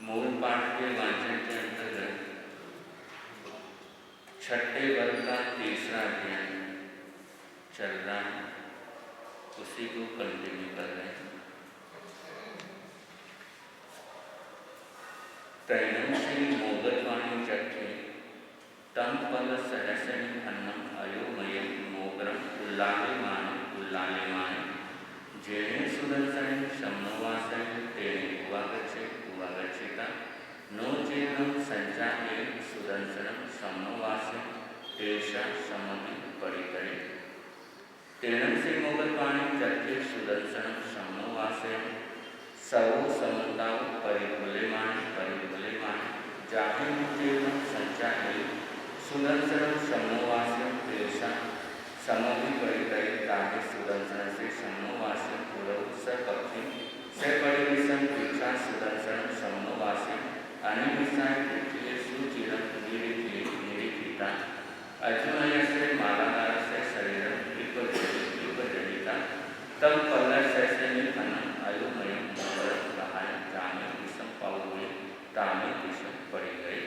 मूल पाठ के वाचन के अंतर्गत छठे वर्ग का तीसरा अध्याय चल रहा है, उसी को कंटिन्यू कर रहे हैं। तैनं श्री मोगलवाणी चक्रे तम पल सहसनि अन्नम अयोमयम मोगरम उल्लाल्यमान जेने सुदर्शने समनोवासय तेने उवागच्छेता नो चेनं संचाये सुदर्शनं समनोवासय तेषा सममि परितरे तेनं श्री मोगलवाणी चक्रे सुदर्शनं समनोवासय सर्वो समन्ताव परिभुलेमान जाहि मुचेनं संचाये सुदर्शनं समनोवासयं तेषा सममि परितरे ताहि सुदर्शन से समनोवासयं पुरौ स पक्षी स परिवेशं दीक्षा सुदर्शनं समनोवासयं अनिमिषाय पृथ्वी सुचिरं निरीक्षिता अजुनयस्य मालाकारस्य शरीरं विपजनिता तम पल्लशैसनि फनं अयोमयं मोगरं कहाय जामे विषम पावुए तामे विषम पड़ी गए।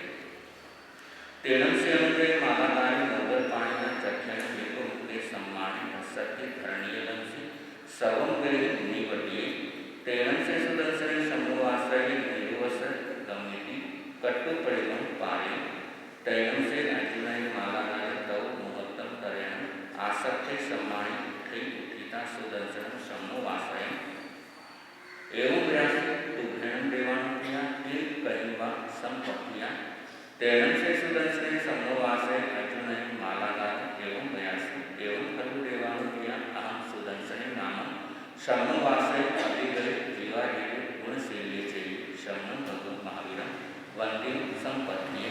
तेनं से अनुदय मालाकारी मोगर पाणिना चक्षण विको मुक्ते सम्मानि सत्य धरणीयलं से सवं गृहे निवडिये तेनं से सुदर्शने समूहाश्रय निरुवस गम्यति कट्टु परिवं पारे तेनं से अर्जुनय मालाकारी तव मुहत्तम करेण आसक्ते सम्मानि उठिता सुदर्शन समूहाश्रय एवं व्यास तुभ्यं देवानुज्ञा ते कहिवा संपत्तिया तेनं से सुदर्शने समनोवासय अर्जुनय मालाकार एवं व्यास एवं खलु देवानुज्ञा अहं सुदर्शने नाम समनोवासय अभिगय जीवाहिरे गुणशील्ये चैव शमनं भगवन् महावीरं वन्दे संपत्तिये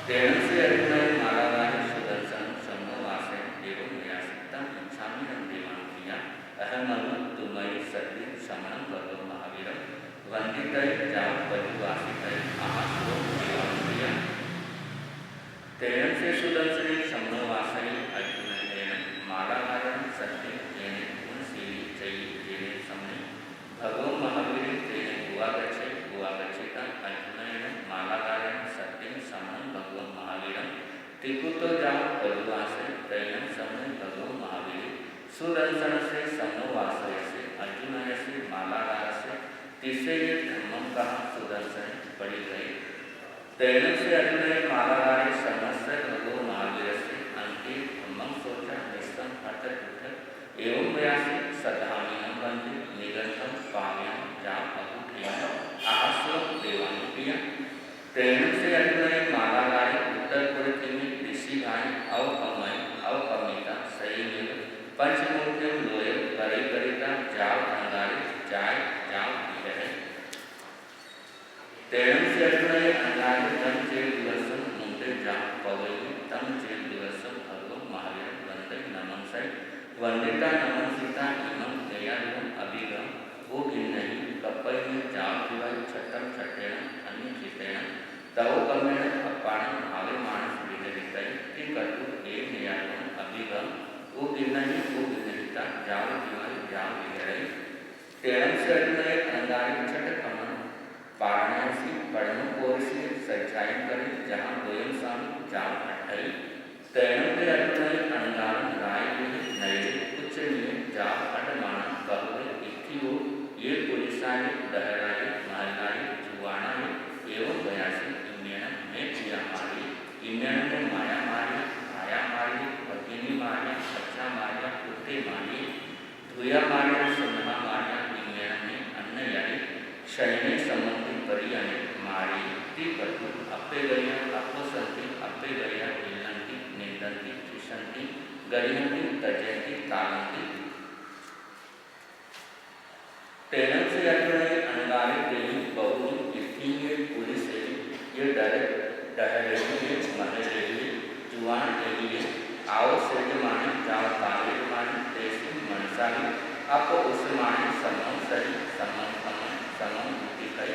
तेनं से अर्जुनय मालाकार सुदर्शनं समनोवासय एवं व्यास तं इच्छामि देवानुज्ञा अहमनु तुमयि सत्य शमनं भगवन् महावीरं वन्दितय जावपरिवासितय आहासो देवानुज्ञा तेनं से सुदर्शने समनोवासय अर्जुनयेन मालाकारं सत्य येने गुणशीली चैव येने समने भगवन् महावीरे तेने उवागच्छेता अर्जुनयेन मालाकारं सत्यं समनं भगवन् महावीरं त्रिकुतो जावपरिवासय तेनं समने भगवन् महावीरे सुदर्शन से समनोवासय से अर्जुनय से मालाकार से तीसरे धर्मम कहा सुदर्शन पड़ी गई। तेनं से अर्जुनय मालाकार समस्त भगवन् महावीर से अंति धर्मम सोचा निस्तम हठ एवं व्यासी सदामीनं वन्दे निगंधं काम्यं जापहुठेन आहास्व देवानुज्ञा तेनं से अर्जुनय मालाकार उत्तर पृथ्वी में ऋषि भाई अवकमिता सही पंचमूर्तियों लोय करिता जाव अंगारे जाव है तेनं से अर्जुनय अंगारे तम चेत दिवसं मुंडे जाव पवै तम चेत दिवसं भगवन् महावीरं वन्दे नमंसै वन्दिता नमंसिता इमं दयालुं अभिगम वो गिन्नहि कप्पै में जाव दिवै छठं छठेन अन्यचितेन तव कमेण अपाणं भावे मानस विदरितै कि कटु ए दयालुं अभिगम वो गिन्नहिता जाव दिवै जाव विहरै तेनं से अर्जुनय अंगारे छठ कमन वाराणसी पढ़न कोरसी सच्चाई करे जहाँ गोयम स्वामी जाव अठै तेनं से अर्जुनय अंगारं राय नये उच्चनीय जाव अडमान कहुए इक्कियो ये पुलिसाये दहराये महलाये जुवाणाये एवं बयासी इन्यन में किया मारी इन्यन में माया मारी भगिनी मारिया अच्छा मारिया कुत्ते मारिए धुया मारिया सुन्हा मारिया इन्यन में अन्न यानी शयने संबंधी परियाने मारी ती कटु अप्पे गया अप्पो संति अप्पे गया इल्लंति निंदंति त्रिशंति गरिहंति तजयंति तालंति तेनं से अर्जुनय अंगारे देहि बहु इत्थीये पुलिस ये डहरेहुए महरेहुए जुवान एलिए आओ सेज माने जाओ तावे माने देशी मनसाही अप उस माने समम सही समम दिखाई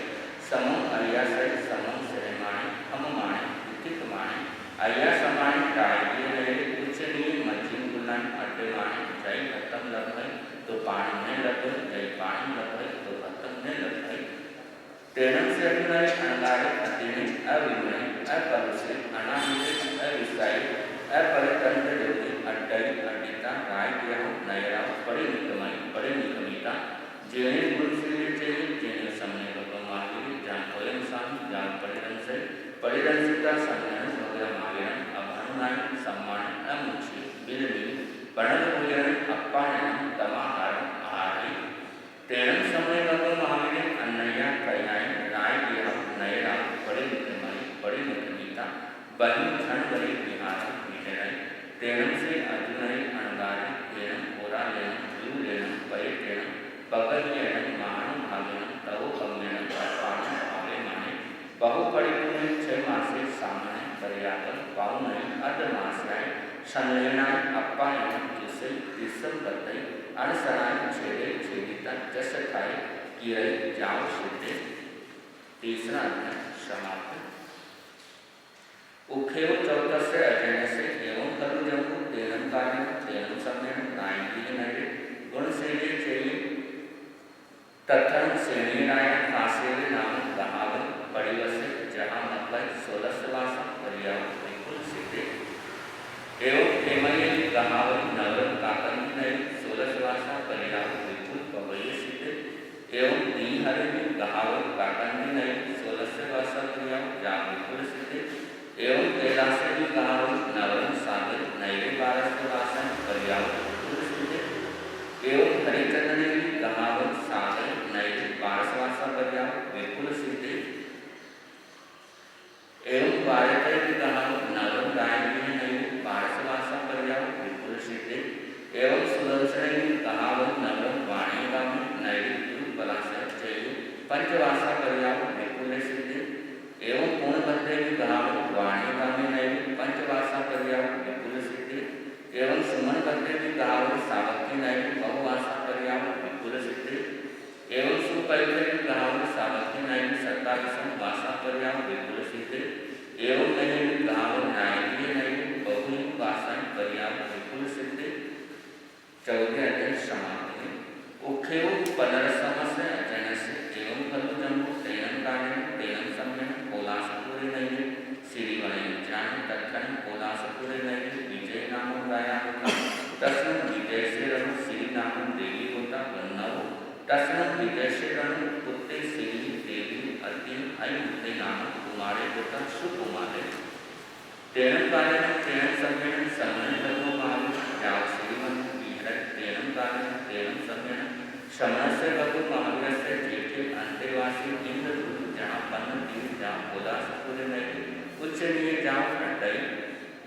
समम अरिया सही समम सही माने हम माने उचित माने अरिया समाने डायरी रहे उच्चनीय मध्यम गुणन अड्डे माने जय खत्म लग है तो पानी में लग जय पानी लग है तो खत्म में लग है तेनं से अर्जुनय परिरंसिता सम्मान भगवान अभानुनाय सम्मान अमुचि बिलमी पणल भोजन अप्पायन तमाहार आहारी तेरम समय भगव महावीर अन्नया कल्याण राय दिया नयरा पड़े मुखनीता बही क्षण बड़े विहार विजय तेरम से अर्जुनय अणगारी तेरम ओरा लेना जीव लेना पय तेरम पकड़ लेना महान भागेन तवो कम्यन अर्पाण भावे माने बहु पड़ी पुण्य 6 मासे सामने पर्याप्त पाउनय अर्ध मास्याय संलेनाय अप्पायन जिसे तिसम करते अनसनाय छेदे छेदिता जस थाय किरय जाओ सिद्धे तीसरा अध्याय समाप्त। उखेव चौथा से अध्ययन से एवं खलु जंबु तेनम कार्य तेनम सम्यन नायकी नरे गुण सेवे चाहिए तथन श्रेणी नायक कासेवे नाम कहावत परिवसे जहाँ मतलब 16 वासा पर्याव विपुल सिद्धे एवं हेमये कहावत नगर काकन नई 16 वासा पर्याव विपुल पवये सिद्धे एवं दीहरे कहावत काकन नई 16 वासा पर्याव जा विपुल सिद्धे एवं कैलासे भी कहावत नवरम सागर नैवे 12 वासा पर्याव विपुल सिद्धे एवं हरिचंद्र भी कहावत सागर नैवे 12 वासा पर्याव विपुल सिद्धे एवं वायते भी कहावत नवरम गायत्री नैवे 12 वासा पर्याव विपुल सिद्धे एवं सुदर्शन भी कहावत नवरम वाणीगामी नैवे बलासर चाहिए पंचवासा पर्याव विपुल सिद्धे एवं पूर्णभद्रे भी कहावत वाणीगामी नैवे पंचवासा पर्याव विपुल सिद्धे एवं सुमन भद्रे भी कहावत सावकी नैवे बहुवासा पर्याव विपुल सिद्धे एवं सुपरिधे भी कहावत सावकी नैवे 27 वासा पर्याव विपुल सिद्धे एवं नैवे भी कहावत नायकीय नैवे बहु वासा पर्याव विपुल सिद्धे। चौथे अध्याय समाप्त। उखेव पदरसमस्य अजनस्य एवं खलु जंबु तेनम कार्य तेनम सम्यन कोलासपुरे नैवे श्रीवणय ज्ञान तत्क्षण कोलासपुरे नैवे विजय नाम गाया होता तस्म विजय से रण श्री नाम देवी होता वन्नव तस्म विजय से रण पुत्ते श्री देवी अति अयुक्ते नाम कुमारे होता सुकुमारे तेनम कार्य तेनम सम्यन सम्मन भगवो महावीर जाव श्रीमन विहर तेनम कार्य तेनम सम्यन शमन से भगवो महावीर से जेठे अंतेवासी इंद्र जहाँ पन्न दीव जहाँ कोलासपुरे नैवे उच्चनीय जहाँ अड्डई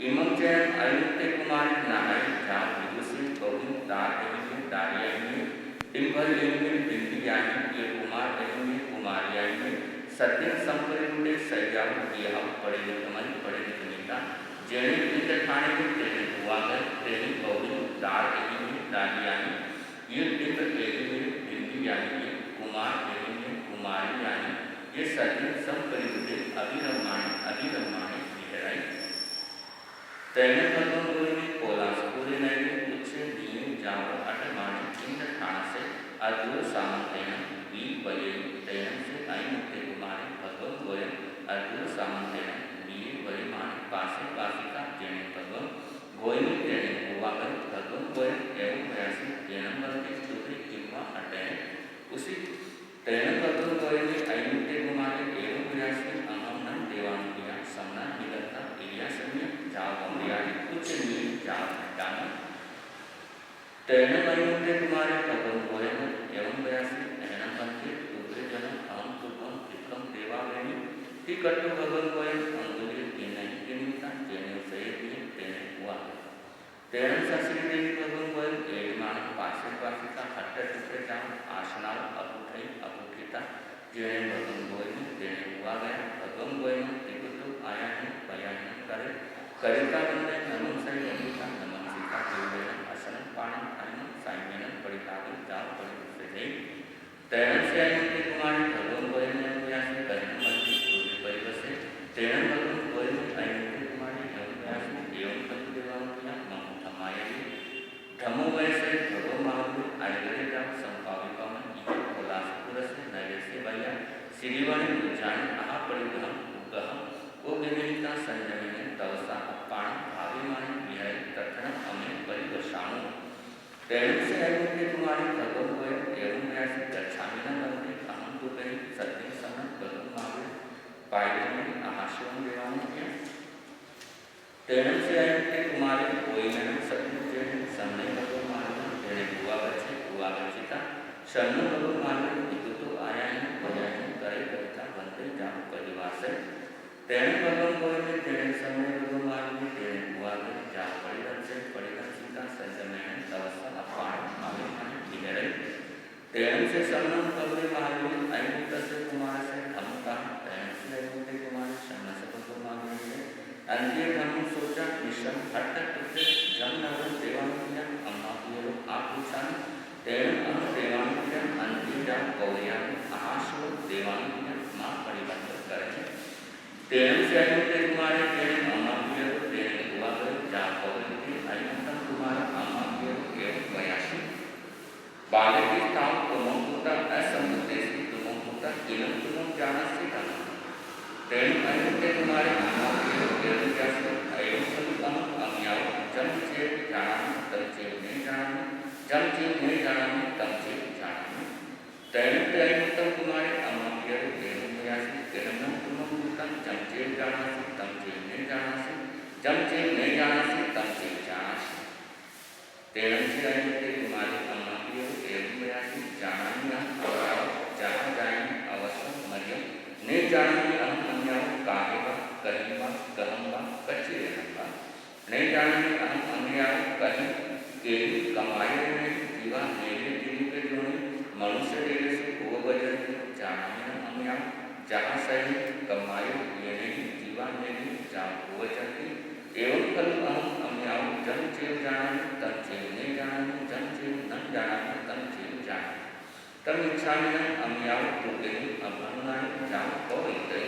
इमं चयन अयुक्ते कुमारी नारायण जहाँ विदुषी गौरी दार एवं दारियाई डिम्बल एवं डिम्बियाई ये कुमार एवं कुमारियाई में सत्य संपरिवुडे सैयाव यह पड़े निकमन पड़े निकमिता जेने इंद्र ठाणे में तेने हुआगर तेने गौरी दार एवं दारियाई ये डिम्ब एवं डिम्बियाई कुमार एवं कुमारियाई ये सत्य संपरिवुडे अभिरमाणे विहराई तेने भगवान गुरु में कोलासपुरे नैवे उच्च नीय जाव अटमाने इंद्र ठाण से अर्जुन सामंतेन वी वये तेन से अयुक्ते कुमारे भगवान गोयम अर्जुन सामंतेन वी वये मान पासे पासिका जेने भगवान गोयम तेने हुआकर भगवान गोयम एवं प्रयासी तेनम बलते स्तुति किंवा अटय उसी तेनम भगवान गोयम अयुक्ते कुमारे एवं प्रयासी अहम नम देवानुज्ञा समना निगता इलिया सम्य जाव अमरियादि कुछ नीय जाव हटाना तेनम अयुक्ते कुमारे भगवान गोयम एवं प्रयासी एनम बलते तुभ्रे जनम अहम तुभम विक्रम देवावेणी टिकटु भगवान गोयम अंगुली केनई केनिता जेने से दिए तेने हुआ तेनम ससरी देवी भगवान गोयम एमान पासे पासिका हट्ट टुकड़े जाव आसनाव अपुठिता जेने भगवान गोयम तेने हुआ गया भगवान गोयम टिकटु आया है बयान करे करिका बंदे नमन से गमिता नमन सीता देवेन असनम पाणम अनम साइमेन परितागल जाव परिसे तेनम से अयुक्ते कुमारी भगवान गोयम ने प्रयास करने मध्य पूर्व परिवसे तेनम भगवान गोयम अयुक्ते कुमारी प्रयास एवं कलु देवानुज्ञा ममुथमायी धमो वैसे भगवान महावीर आयगरे जाव संपाविकामन इह कोलासपुरस्य नैवेस्य भैया श्रीवणि उज्जान आहा परिग्रहम उग्गहम वो विनिहिता संयमेन तवसा अप्पाण भाविमानि विहर तत्क्षणम अमे परिवशामो तेनम से अयुक्ते कुमारी भगवान गोयम एवं प्रयास गच्छामि न बंदे अहम तुभ्रे सत्य समन भगवान महावीर पायलने आहाश्रम देवान्य तेणं से अयन्ते कुमारे कोयनं सत्युजेन सम्ने भगो मार्गं तेणे उवागच्छिता शरणं भगो मार्गं विदुतो आयानं पयानं करे करिता वन्दे जाम परिवासे तेणं भगं कोयने तेणे सम्ने भगो मार्गं तेणे उवागं जाम परिदंसिता संजमेन तवसा अपाण मावेन विनरे तेणं से सम्नं भगवे मार्गं अयमुक्तस्य कुमारस्य धम्मता तेणं से अयमुक्ते कुमार शरणस्य भगो मार्गं अंत्य धर्म सोचा निशम हट तुझे जम नगर देवानुज्ञा अम्मापियरो आपुषान तेण अनु देवानुज्ञा अंत्य जाम कौरिया आहाशो देवानुज्ञा मां परिबंध करें तेण से अयुते कुमारे तेण अम्मापियरो तेण हुआ कर जाम कौरिया अयुतम कुमार अम्मापियरो एवं वयाशी बाले की ताव तुमंगुता असंबुद्धेसी तुमंगुता किलम तुमंग जाना से धर्म तेण अयुते कुमारे अम्मापियरो जम चेत जानामि तम चेत नहीं जानामि जम चेत नहीं जानामि तम चेत जानामि तेन तेन कुमारे अमाप्यरो तेन मयासि तेन तुमं जम चेत जानासि तम चेत नहीं जानासि जम चेत नहीं जानासि तम चेत जानासि तेन तेन कुमारे अमाप्यरो तेन मयासि जानामि अहं जहाँ जाएंगे अवश्य मरियम नहीं जानामि अहं अन्याव काहेवा कहिवा कहम्बा कच्चे रहम्बा नहीं जानेंगे अहम अन्याय कहीं के कमाई में जीवा मेरे दिल के जोड़े मनुष्य देने से वो बजर जानेंगे अन्याय जहाँ सही कमाई ये नहीं जीवा मेरी जान वो जाती एवं कल अहम अन्याय जम चेव जाने तम चेव नहीं जाने जम चेव न जाने तम चेव जाने तम इच्छा में अन्याय तो गई अभंगान जान को इतने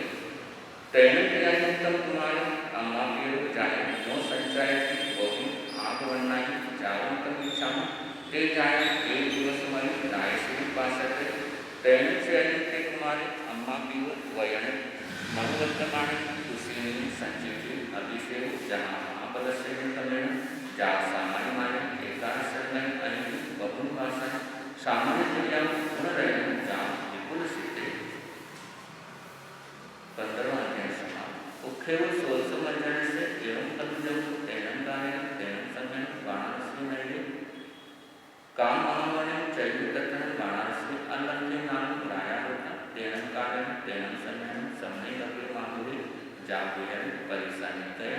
तेन तेन कुमार अम्मा पिरो जाए नो संचय की बहु आग वर्णाई जावन तम इच्छा ते जाए एक दिवस मरी राय से पासते तेन से अनित्य कुमार अम्मा पिरो वयन मनोवर्तमान कुशीनी संजीवी अभिषेक जहाँ महाबल से तमेन जा सामान्य माने एकार शरण अनिल बहु भाषा सामान्य क्रिया पुनरयन जा विपुल सिद्धे 15वां अध्याय समाप्त उखेव सोलसो मध्यान्ह से एवं तत्जगु तेनं गायन तेनं संगन वाराणसी नैवे काम महावने चैव तत्न वाराणसी अल्लंके नाम राया होता तेनं गायन तेनं संगन समने लगे माधुरी जागुयन परिसानितय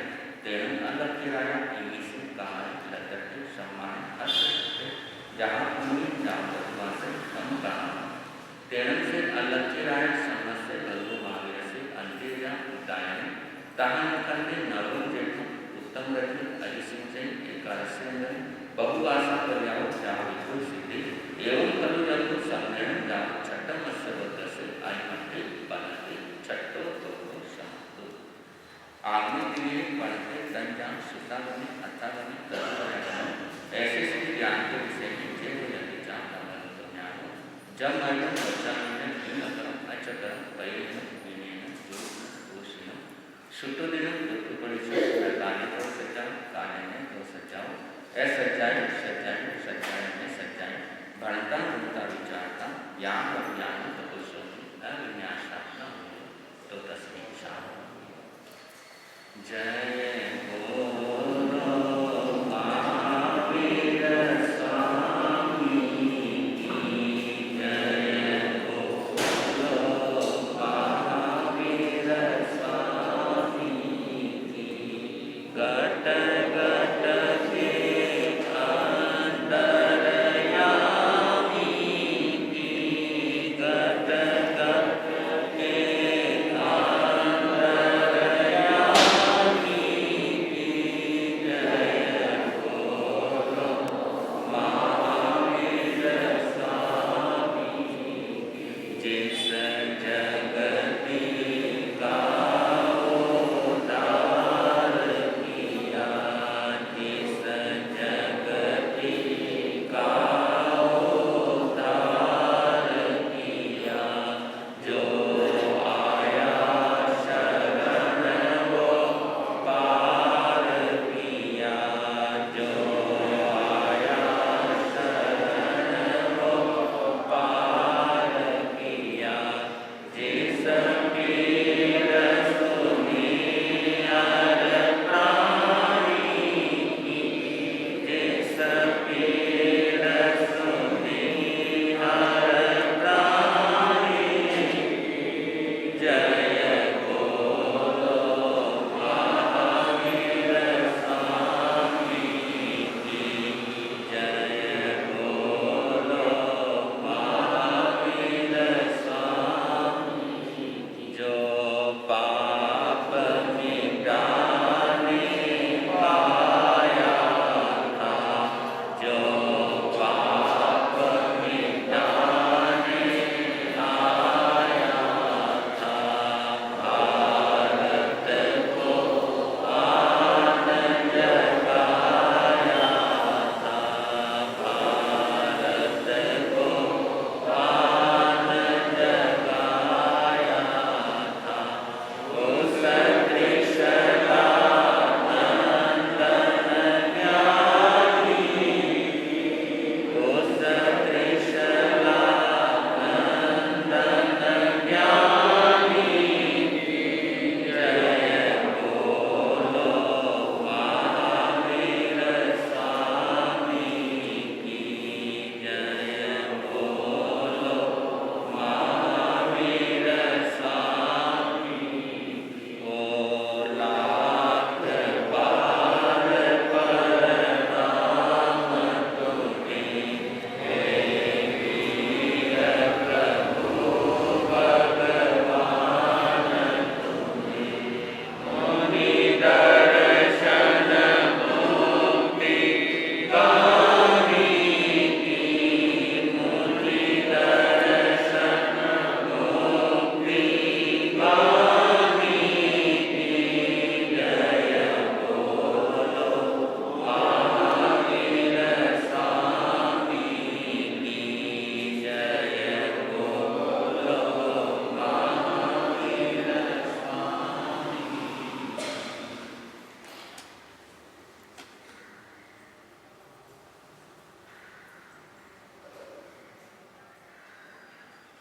तेनं अल्लंके राया इन्हीं से कहा लतटे सम्मान अर्थ जहाँ पूरी जागृत वासे हम कहा तेनं से अल्लंके राया समस्त लल्लु उदायन ताहन कंदे नवम जेठम उत्तम रति अजिसिंचय एकारस्यंदन बहु आशा पर्याव जाव विपुल सिद्धि एवं कलु जगु सम्मेलन जाव छठम अस्यवदस्य आयमते बनते छठो दोहो समाप्तो आग्नि दिने पढ़ते दंजान सुतागनि अथागनि तरुण ऐसे से ज्ञान के विषय में केवल यदि जानता बन तो ज्ञान जब मैं वचन हीनतरम अचतरम परिणम शुटो दिनम दुख परिचय काने को सज्जाओ काने में तो सज्जाओ असज्जाई सज्जाई सज्जाई में सज्जाई भणता भणता विचारता ज्ञान और ज्ञान तपस्या अविन्यासा न हो तो तस्मै शाम जय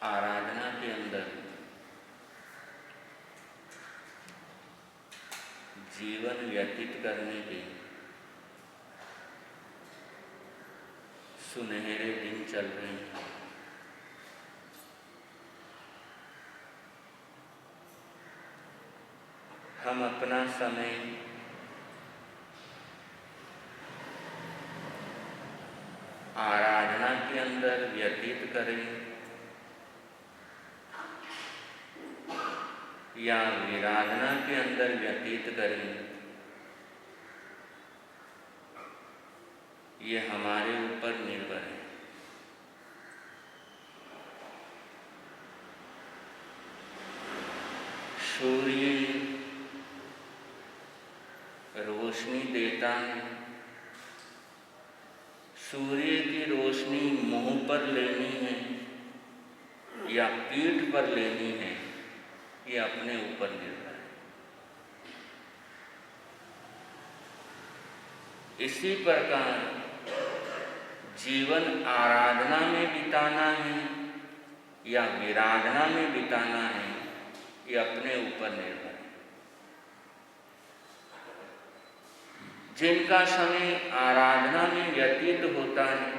आराधना के अंदर जीवन व्यतीत करने के सुनहरे दिन चल रहे हैं। हम अपना समय आराधना के अंदर व्यतीत करें या विराधना के अंदर व्यतीत करें, ये हमारे ऊपर निर्भर है। सूर्य रोशनी देता है। सूर्य की रोशनी मुंह पर लेनी है या पीठ पर लेनी है, ये अपने ऊपर निर्भर है। इसी प्रकार जीवन आराधना में बिताना है या विराधना में बिताना है, ये अपने ऊपर निर्भर है। जिनका समय आराधना में व्यतीत होता है,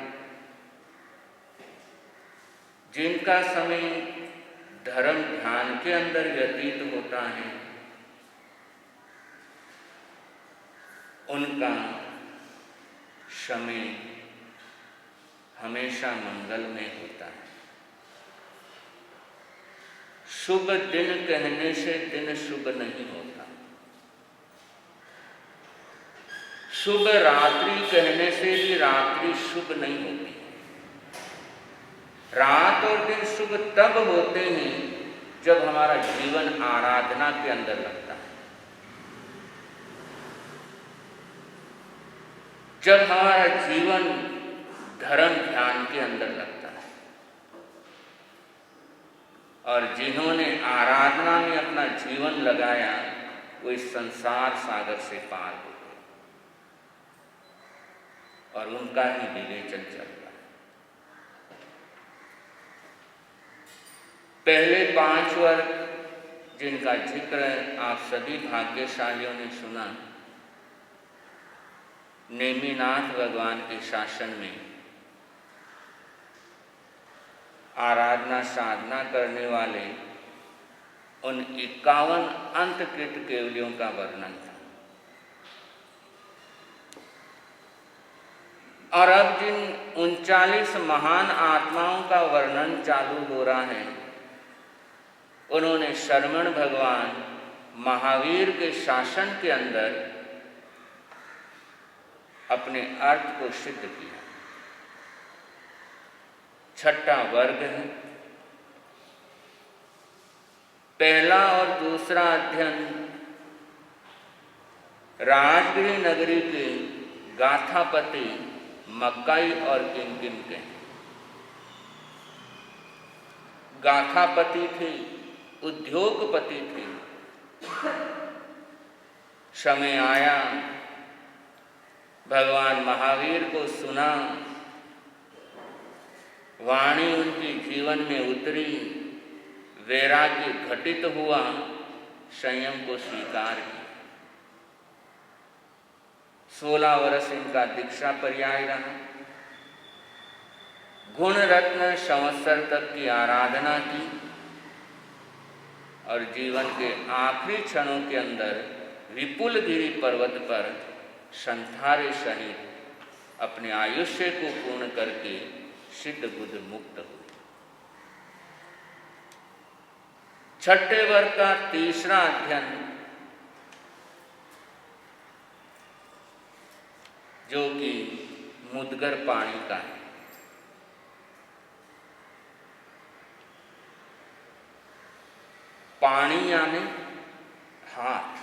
जिनका समय धर्म ध्यान के अंदर व्यतीत होता है, उनका समय हमेशा मंगलमय होता है। शुभ दिन कहने से दिन शुभ नहीं होता। शुभ रात्रि कहने से भी रात्रि शुभ नहीं होती। रात और दिन शुभ तब होते हैं जब हमारा जीवन आराधना के अंदर लगता है, जब हमारा जीवन धर्म ध्यान के अंदर लगता है। और जिन्होंने आराधना में अपना जीवन लगाया, वो इस संसार सागर से पार हो गए और उनका ही विवेचन चल रहा है। पहले 5 वर्ग जिनका जिक्र आप सभी भाग्यशालियों ने सुना, नेमिनाथ भगवान के शासन में आराधना साधना करने वाले उन 51 अंतकृत केवलियों का वर्णन था। और अब जिन 39 महान आत्माओं का वर्णन चालू हो रहा है, उन्होंने शरवण भगवान महावीर के शासन के अंदर अपने अर्थ को सिद्ध किया। 6ठा वर्ग है। पहला और दूसरा अध्ययन राजगृह नगरी के गाथापति मक्काई और किंकिम के। गाथापति थे, उद्योगपति थे। समय आया, भगवान महावीर को सुना, वाणी उनकी जीवन में उतरी, वैराग्य घटित हुआ, संयम को स्वीकार किया। 16 वर्ष इनका दीक्षा पर्याय रहा। गुण रत्न संवत्सर तक की आराधना की और जीवन के आखिरी क्षणों के अंदर विपुलगिरी पर्वत पर संथारे सहित अपने आयुष्य को पूर्ण करके सिद्ध बुद्ध मुक्त हुए। 6ठे वर्ग का तीसरा अध्ययन, जो कि मुद्गर पाणी का है। पाणी यानी हाथ,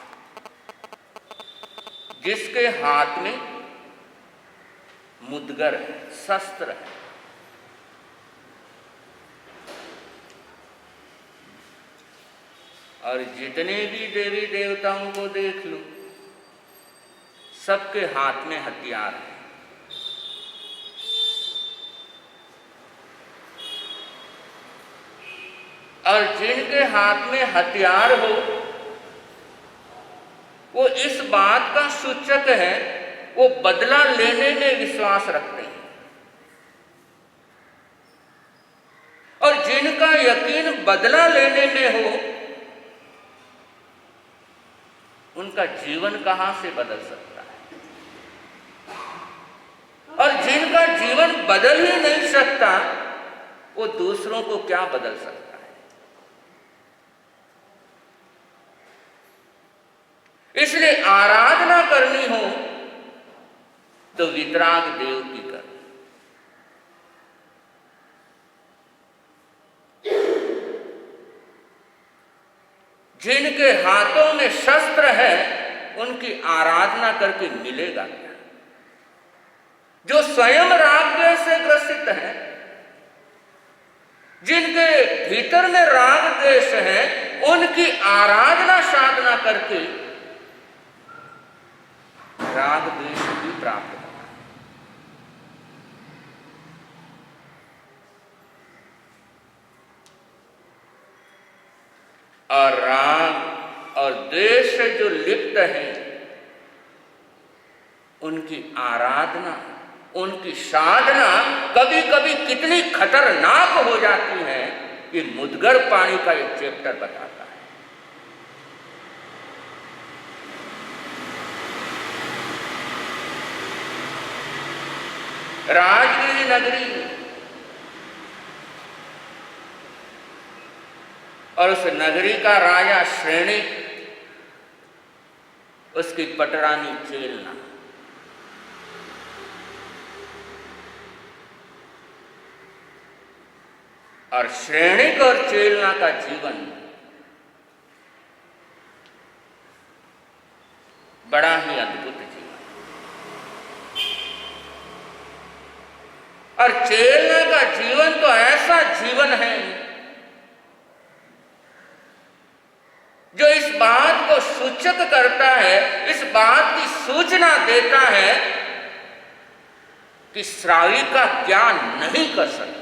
जिसके हाथ में मुद्गर है, शस्त्र है। और जितने भी देवी देवताओं को देख लो, सबके हाथ में हथियार है। और जिनके हाथ में हथियार हो वो इस बात का सूचक है, वो बदला लेने में विश्वास रखते हैं। और जिनका यकीन बदला लेने में हो उनका जीवन कहां से बदल सकता है? और जिनका जीवन बदल ही नहीं सकता वो दूसरों को क्या बदल सकता है? इसलिए आराधना करनी हो तो वितराग देव की कर। जिनके हाथों में शस्त्र है उनकी आराधना करके मिलेगा क्या? जो स्वयं राग द्वेष से ग्रसित है, जिनके भीतर में राग द्वेष है, उनकी आराधना साधना करके राग द्वेष भी प्राप्त होगा। और राग और द्वेष से जो लिप्त हैं उनकी आराधना, उनकी साधना कभी कभी कितनी खतरनाक हो जाती है, ये मुद्गर पाणी का एक चैप्टर बताता है। राजगिरी नगरी और उस नगरी का राजा श्रेणिक, उसकी पटरानी चेलना। और श्रेणिक और चेलना का जीवन बड़ा ही अद्भुत जीवन। और चेलना का जीवन तो ऐसा जीवन है जो इस बात को सूचक करता है, इस बात की सूचना देता है कि श्राविका क्या नहीं कर सकती।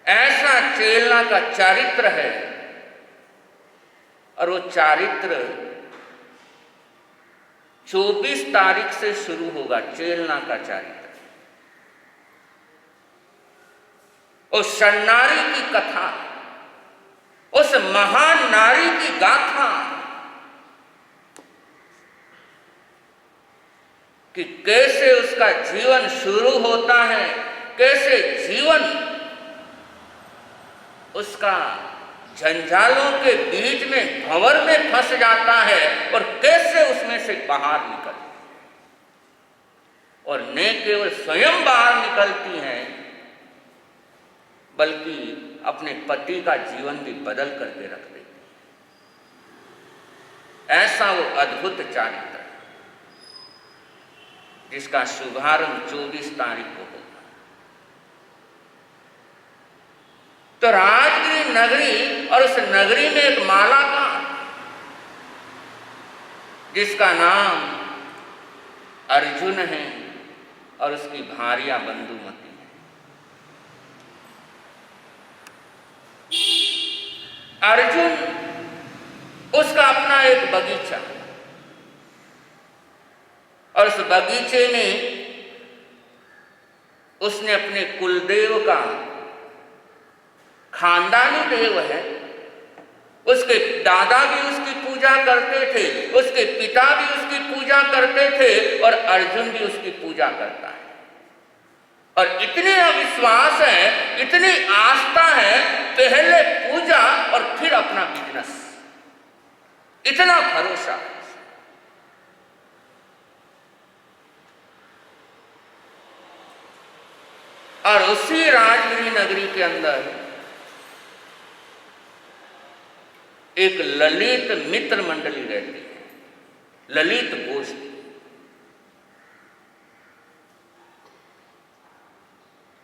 ऐसा चेलना का चारित्र है। और वो चारित्र 24 तारीख से शुरू होगा। चेलना का चारित्र, उस सन्नारी की कथा, उस महान नारी की गाथा कि कैसे उसका जीवन शुरू होता है, कैसे जीवन उसका जंजालों के बीच में भंवर में फंस जाता है और कैसे उसमें से बाहर निकलती, और न केवल स्वयं बाहर निकलती हैं बल्कि अपने पति का जीवन भी बदल करके रख देती। ऐसा वो अद्भुत चारित्र है जिसका शुभारंभ 24 तारीख को होगा। तो राजगिरी नगरी और उस नगरी में एक मालाकार जिसका नाम अर्जुन है और उसकी भार्या बंधुमती है। अर्जुन, उसका अपना एक बगीचा, और उस बगीचे में उसने अपने कुलदेव का, खानदानी देव है, उसके दादा भी उसकी पूजा करते थे, उसके पिता भी उसकी पूजा करते थे, और अर्जुन भी उसकी पूजा करता है। और इतने अविश्वास है, इतनी आस्था है, पहले पूजा और फिर अपना बिजनेस, इतना भरोसा। और उसी राजगिरी नगरी के अंदर एक ललित मित्र मंडली रहती है, ललित गोष्ठी।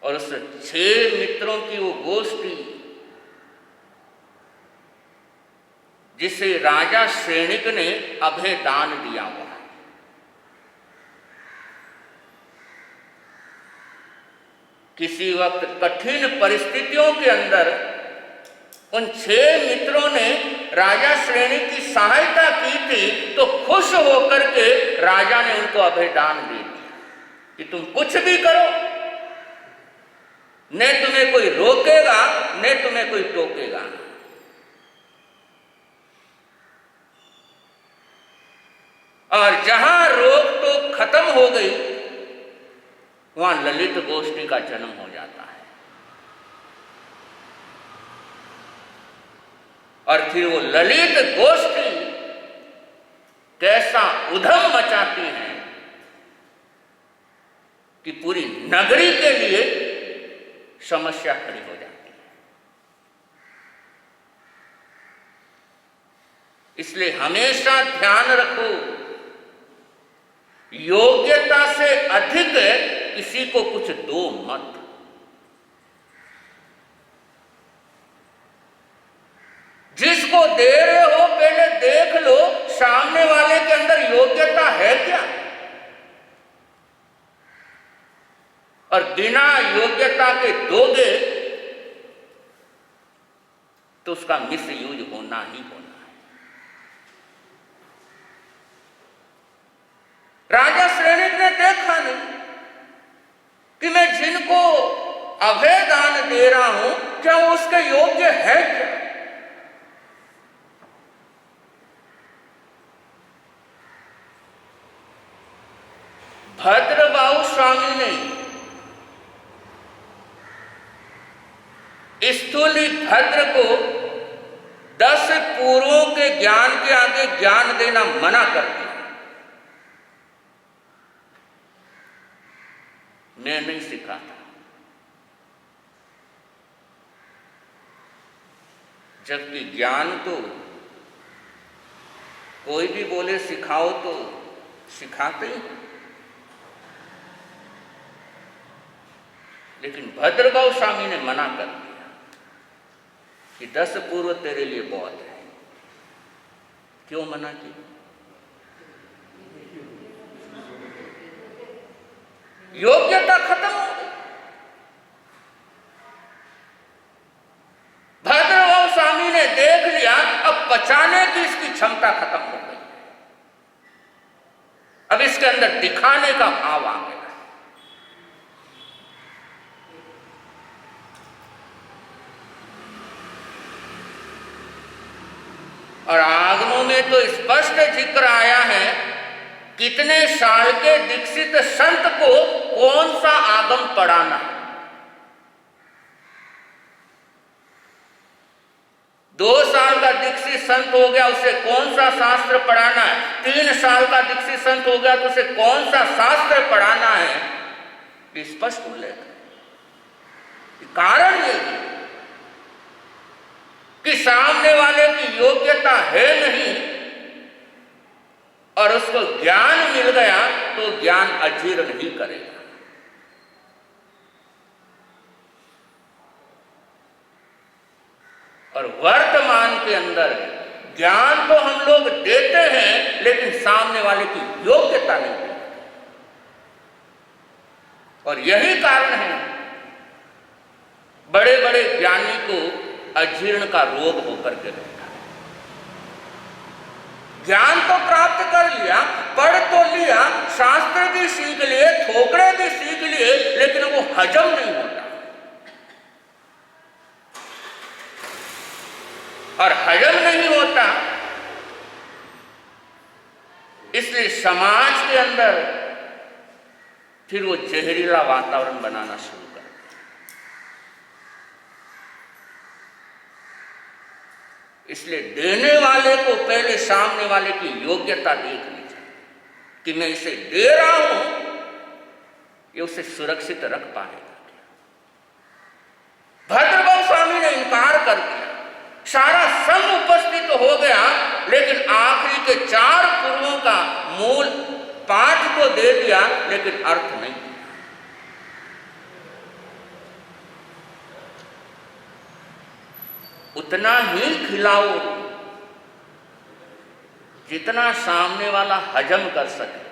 और उस 6 मित्रों की वो गोष्ठी जिसे राजा श्रेणिक ने अभय दान दिया हुआ है। किसी वक्त कठिन परिस्थितियों के अंदर उन 6 मित्रों ने राजा श्रेणी की सहायता की थी, तो खुश होकर के राजा ने उनको अभयदान दे दिया कि तुम कुछ भी करो, न तुम्हें कोई रोकेगा न तुम्हें कोई टोकेगा। और जहां रोक टोक खत्म हो गई, वहां ललित गोष्ठी का जन्म हो जाता है। और फिर वो ललित गोष्ठी कैसा उधम मचाती है कि पूरी नगरी के लिए समस्या खड़ी हो जाती है। इसलिए हमेशा ध्यान रखो, योग्यता से अधिक किसी को कुछ दो मत। जिसको दे रहे हो पहले देख लो सामने वाले के अंदर योग्यता है क्या, और बिना योग्यता के दोगे तो उसका मिसयूज होना ही होना है। राजा श्रेणी ने देखा नहीं कि मैं जिनको अभय दान दे रहा हूं क्या वो उसके योग्य है क्या। भद्रबाहु स्वामी ने स्थूली भद्र को 10 पूर्वों के ज्ञान के आगे ज्ञान देना मना कर दिया। मैं नहीं सिखाता, जबकि ज्ञान तो कोई भी बोले सिखाओ तो सिखाते ही। लेकिन भद्रबाहु स्वामी ने मना कर दिया कि 10 पूर्व तेरे लिए बहुत है। क्यों मना किया? योग्यता खत्म हो गई। भद्रबाहु स्वामी ने देख लिया अब पचाने की इसकी क्षमता खत्म हो गई, अब इसके अंदर दिखाने का भाव आ गया। और आगमों में तो स्पष्ट जिक्र आया है कितने साल के दीक्षित संत को कौन सा आगम पढ़ाना है। 2 साल का दीक्षित संत हो गया उसे कौन सा शास्त्र पढ़ाना है, 3 साल का दीक्षित संत हो गया तो उसे कौन सा शास्त्र पढ़ाना है। स्पष्ट उल्लेख है। कारण ये कि सामने वाले की योग्यता है नहीं और उसको ज्ञान मिल गया तो ज्ञान अजीर्ण ही करेगा। और वर्तमान के अंदर ज्ञान तो हम लोग देते हैं लेकिन सामने वाले की योग्यता नहीं देते। और यही कारण है बड़े बड़े ज्ञानी को अजीर्ण का रोग होकर के रहता है। ज्ञान तो प्राप्त कर लिया, पढ़ तो लिया, शास्त्र भी सीख लिए, ठोकरे भी सीख लिए, लेकिन वो हजम नहीं होता। और हजम नहीं होता इसलिए समाज के अंदर फिर वो जहरीला वातावरण बनाना शुरू कर। इसलिए देने वाले को पहले सामने वाले की योग्यता देखनी चाहिए कि मैं इसे दे रहा हूं, ये उसे सुरक्षित रख पाएगा। भद्रबाहु स्वामी ने इनकार कर दिया, सारा संघ उपस्थित हो गया लेकिन आखिरी के 4 पूर्वों का मूल पाठ तो दे दिया लेकिन अर्थ नहीं। उतना ही खिलाओ जितना सामने वाला हजम कर सके।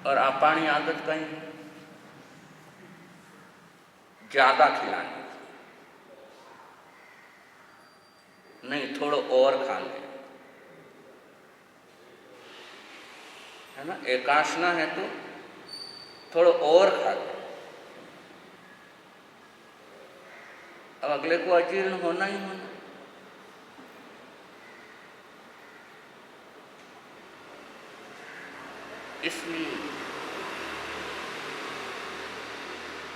और अपानी आदत कहीं ज्यादा खिलाने की, नहीं थोड़ो और खा ले, है ना। एकाशना है तो थोड़ो और खा ले, अब अगले को अजीर्ण होना ही होना। इसलिए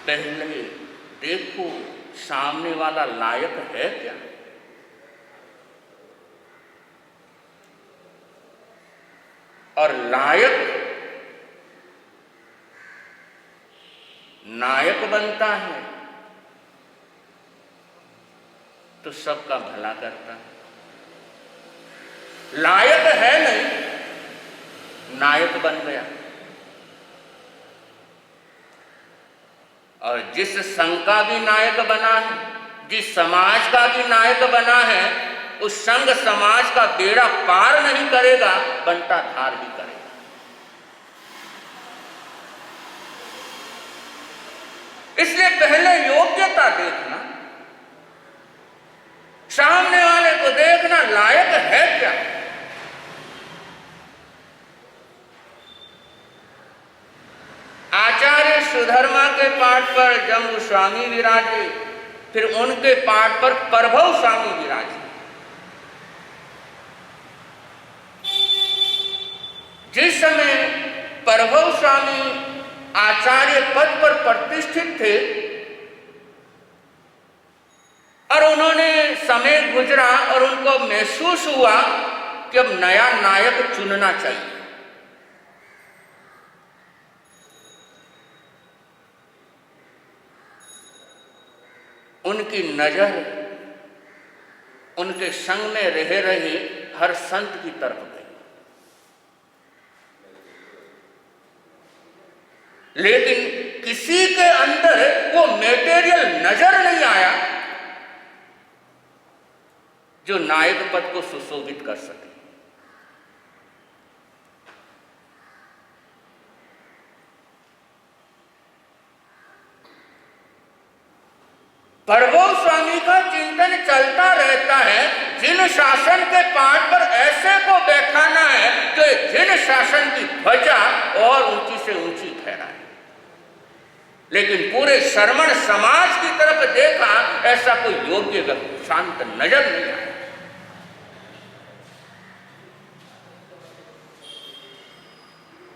पहले देखो सामने वाला लायक है क्या। और लायक नायक बनता है तो सबका भला करता है। लायक है नहीं, नायक बन गया। और जिस संघ का भी नायक बना है, जिस समाज का भी नायक बना है, उस संघ समाज का बेड़ा पार नहीं करेगा, बंटा धार ही करेगा। इसलिए पहले योग्यता देखना, सामने वाले को देखना लायक है क्या। आचार्य सुधर्मा के पाठ पर जम्बू स्वामी विराजे, फिर उनके पाठ पर प्रभव स्वामी विराजे। जिस समय प्रभव स्वामी आचार्य पद पर प्रतिष्ठित थे और उन्होंने समय गुजरा और उनको महसूस हुआ कि अब नया नायक चुनना चाहिए। उनकी नजर उनके संग में रह रहे हर संत की तरफ गई, लेकिन किसी के अंदर वो मेटेरियल नजर नहीं आया जो नायक पद को सुशोभित कर सके। प्रभव स्वामी का चिंतन चलता रहता है, जिन शासन के पाठ पर ऐसे को बैठाना है तो जिन शासन की ध्वजा और ऊंची से ऊंची फहराए। लेकिन पूरे श्रमण समाज की तरफ देखा, ऐसा कोई योग्य व्यक्ति शांत नजर नहीं आया।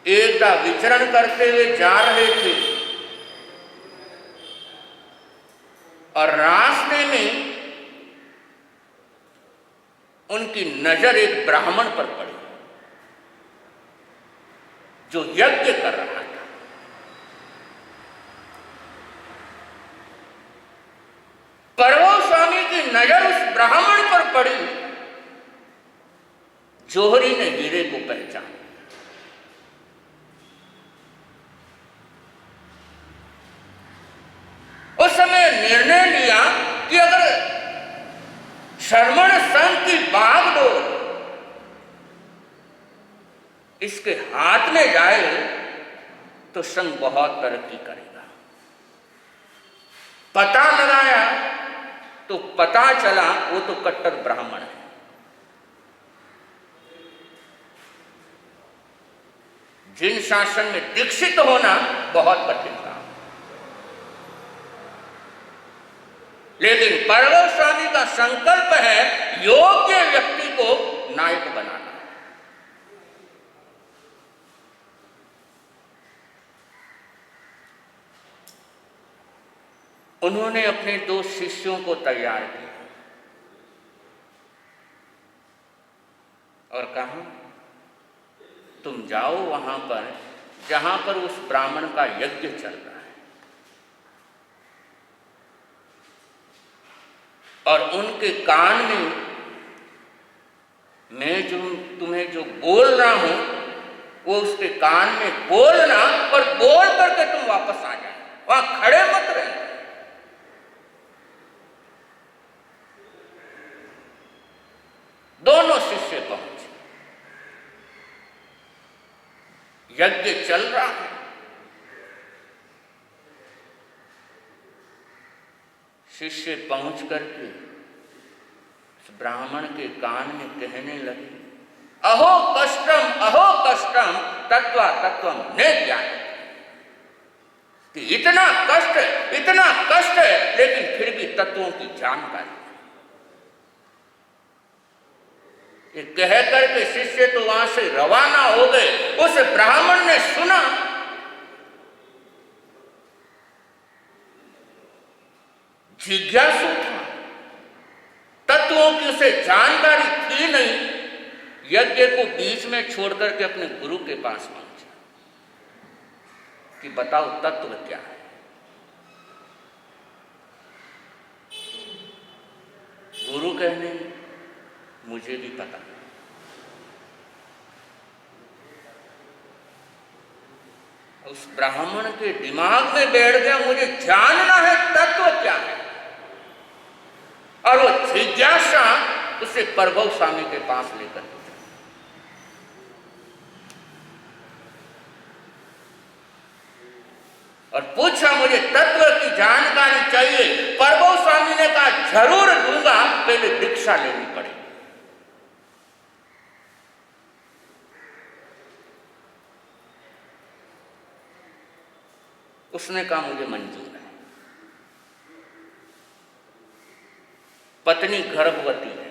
एकदा विचरण करते हुए जा रहे थे और रास्ते में उनकी नजर एक ब्राह्मण पर पड़ी जो यज्ञ कर रहा था। प्रभव स्वामी की नजर उस ब्राह्मण पर पड़ी। जोहरी ने हीरे को पहचाना। उस समय निर्णय लिया कि अगर श्रमण संघ की बागडोर इसके हाथ में जाए तो संघ बहुत तरक्की करेगा। पता लगाया तो पता चला वो तो कट्टर ब्राह्मण है। जिन शासन में दीक्षित होना बहुत कठिन था, लेकिन प्रभव स्वामी का संकल्प है योग्य व्यक्ति को नायक बनाना। उन्होंने अपने 2 शिष्यों को तैयार किया और कहा, तुम जाओ वहां पर जहां पर उस ब्राह्मण का यज्ञ चल रहा है और उनके कान में मैं जो तुम्हें जो बोल रहा हूं वो उसके कान में बोलना और बोल करके तुम वापस आ जाए, वहां खड़े मत रहे। दोनों शिष्य पहुंचे। यज्ञ चल रहा है। शिष्य पहुंच करके ब्राह्मण के कान में कहने लगे, अहो कष्टम तत्वा तत्वम न ज्ञायते, कि इतना कष्ट है लेकिन फिर भी तत्वों की जानकारी। ये कह करके शिष्य तो वहां से रवाना हो गए। उस ब्राह्मण ने सुना, जिज्ञासु था, तत्वों की उसे जानकारी थी नहीं, यज्ञ को बीच में छोड़ करके अपने गुरु के पास पहुंचा कि बताओ तत्व क्या है। गुरु कहने मुझे भी पता नहीं। उस ब्राह्मण के दिमाग में बैठ गया, मुझे जानना है तत्व क्या है। और वो जिज्ञासा उसे प्रभु स्वामी के पास लेकर गया और पूछा, मुझे तत्व की जानकारी चाहिए। प्रभु स्वामी ने कहा, जरूर दूंगा, पहले दीक्षा लेनी पड़ेगी। उसने कहा, मुझे मंजूर है। पत्नी गर्भवती है,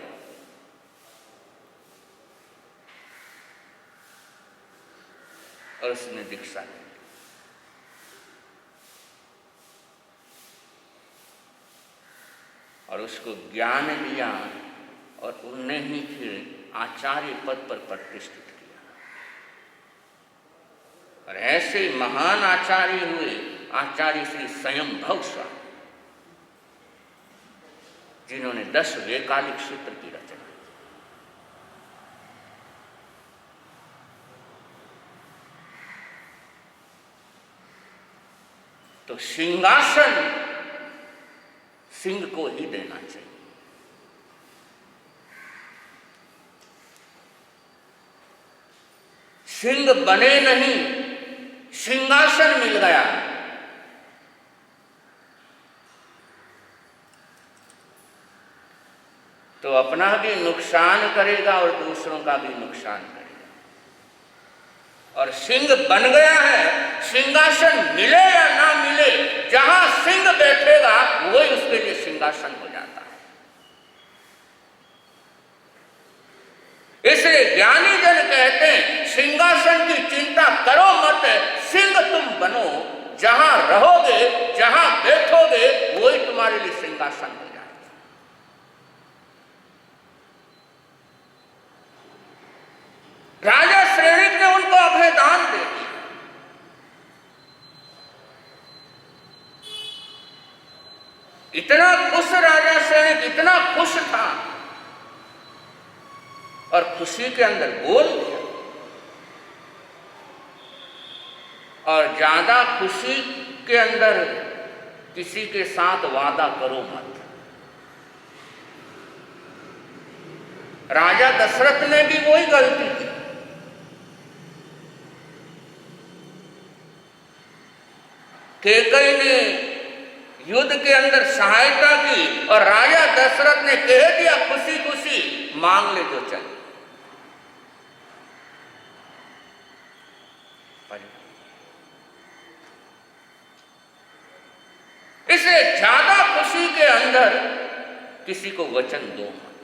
और उसने दीक्षा ली। और उसको ज्ञान दिया और उन्हें ही फिर आचार्य पद पर प्रतिष्ठित किया। और ऐसे महान आचार्य हुए आचार्य श्री स्वयंभव स्वामी, जिन्होंने 10 वैकालिक सूत्र की रचना। तो सिंहासन सिंह को ही देना चाहिए। सिंह बने नहीं, सिंहासन मिल गया। तो अपना भी नुकसान करेगा और दूसरों का भी नुकसान करेगा। और सिंह बन गया है, सिंहासन मिले या ना मिले, जहां सिंह बैठेगा वही उसके लिए सिंहासन हो जाता है। इसलिए ज्ञानी जन कहते हैं, सिंहासन की चिंता करो मत, सिंह तुम बनो। जहां रहोगे, जहां बैठोगे, वही तुम्हारे लिए सिंहासन हो जाएगा। राजा श्रेणिक ने उनको अभयदान दे दिया। इतना खुश राजा श्रेणिक, इतना खुश था, और खुशी के अंदर बोल दिया। और ज्यादा खुशी के अंदर किसी के साथ वादा करो मत। राजा दशरथ ने भी वही गलती की। कैकेयी ने युद्ध के अंदर सहायता की और राजा दशरथ ने कह दिया, खुशी खुशी मांग ले जो चाहिए। इसलिए ज्यादा खुशी के अंदर किसी को वचन दो मत,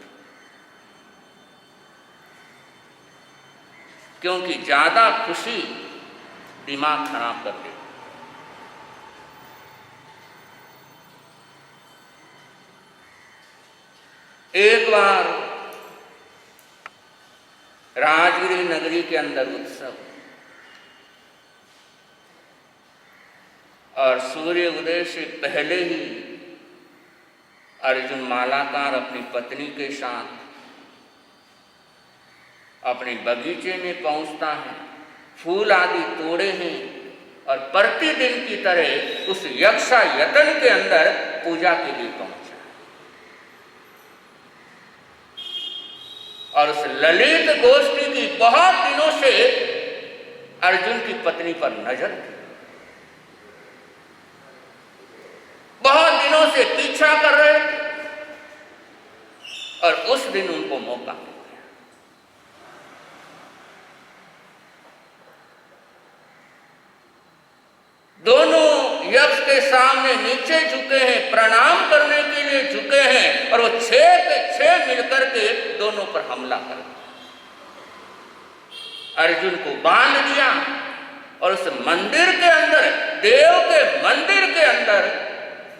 क्योंकि ज्यादा खुशी दिमाग खराब कर देती। एक बार राजगिरी नगरी के अंदर उत्सव, और सूर्य उदय से पहले ही अर्जुन मालाकार अपनी पत्नी के साथ अपने बगीचे में पहुंचता है, फूल आदि तोड़े हैं, और प्रतिदिन की तरह उस यक्षा यतन के अंदर पूजा के लिए पहुंचा। और उस ललित गोष्ठी की बहुत दिनों से अर्जुन की पत्नी पर नजर थी। बहुत दिनों से पीछा कर रहे थे और उस दिन उनको मौका मिल गया। दोनों यक्ष के सामने नीचे झुके हैं, प्रणाम करने के लिए झुके हैं और वो 6 के 6 मिलकर के दोनों पर हमला कर दिया। अर्जुन को बांध दिया और उस मंदिर के अंदर, देव के मंदिर के अंदर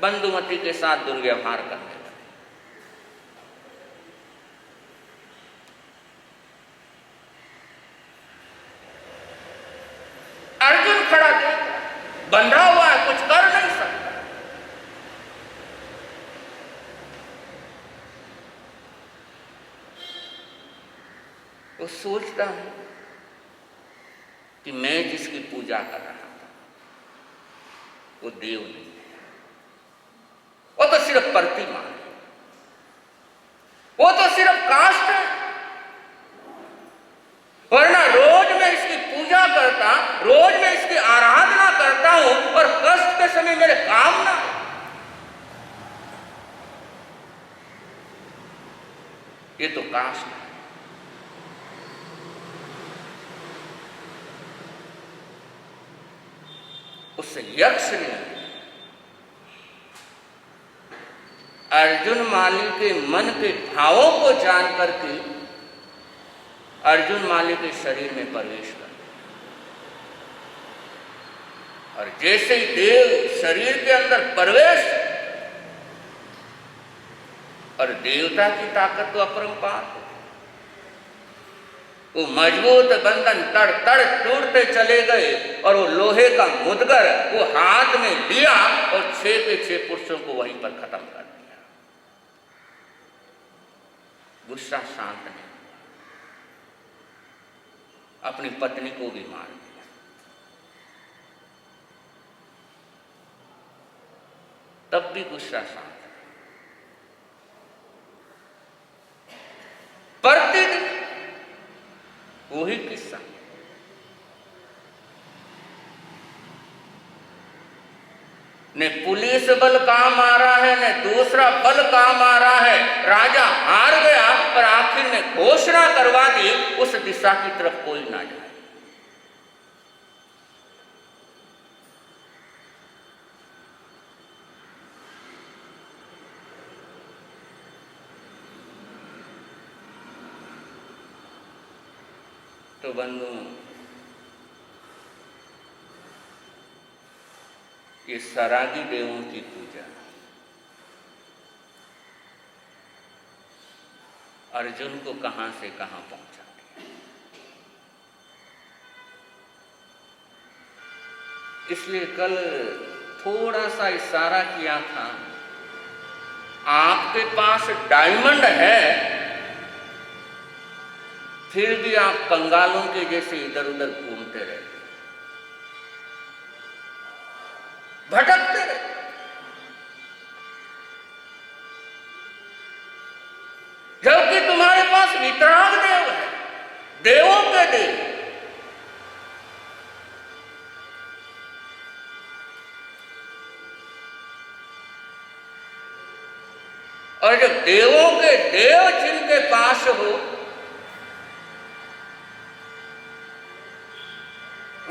बंधुमती के साथ दुर्व्यवहार करने लगे। अर्जुन खड़ा देख रहा, बंधा हुआ है, कुछ कर नहीं सकता। वो सोचता है कि मैं जिसकी पूजा कर रहा था वो देव नहीं है, वो तो सिर्फ प्रतिमा है, वो तो सिर्फ काष्ठ है। वरना रोज मैं इसकी पूजा करता, रोज मैं इसकी आराधना करता हूं और कष्ट के समय मेरे काम ना। ये तो काष्ठ है। उस यक्ष ने अर्जुन माली के मन के भावों को जान करके अर्जुन माली के शरीर में प्रवेश कर दिया। और जैसे ही देव शरीर के अंदर प्रवेश, और देवता की ताकत तो अपरंपार है, वो मजबूत बंधन तड़ तड़ टूटते चले गए और वो लोहे का मुदगर वो हाथ में लिया और 6 के 6 पुरुषों को वहीं पर खत्म कर दिया। गुस्सा शांत नहीं, अपनी पत्नी को भी मार दिया। तब भी गुस्सा शांत है। प्रतिदिन वही किस्सा। न पुलिस बल काम आ रहा है, न दूसरा बल काम आ रहा है। राजा हार गया पर आखिर में घोषणा करवा दी उस दिशा की तरफ कोई ना जाए। तो बंधु, ये सरागी देवों की पूजा अर्जुन को कहां से कहां पहुंचा दिया। इसलिए कल थोड़ा सा इशारा किया था, आपके पास डायमंड है फिर भी आप कंगालों के जैसे इधर उधर घूमते रहते, भटकते रहते। जबकि तुम्हारे पास वितराग देव है, देवों के देव। और जब देवों के देव जिनके पास हो,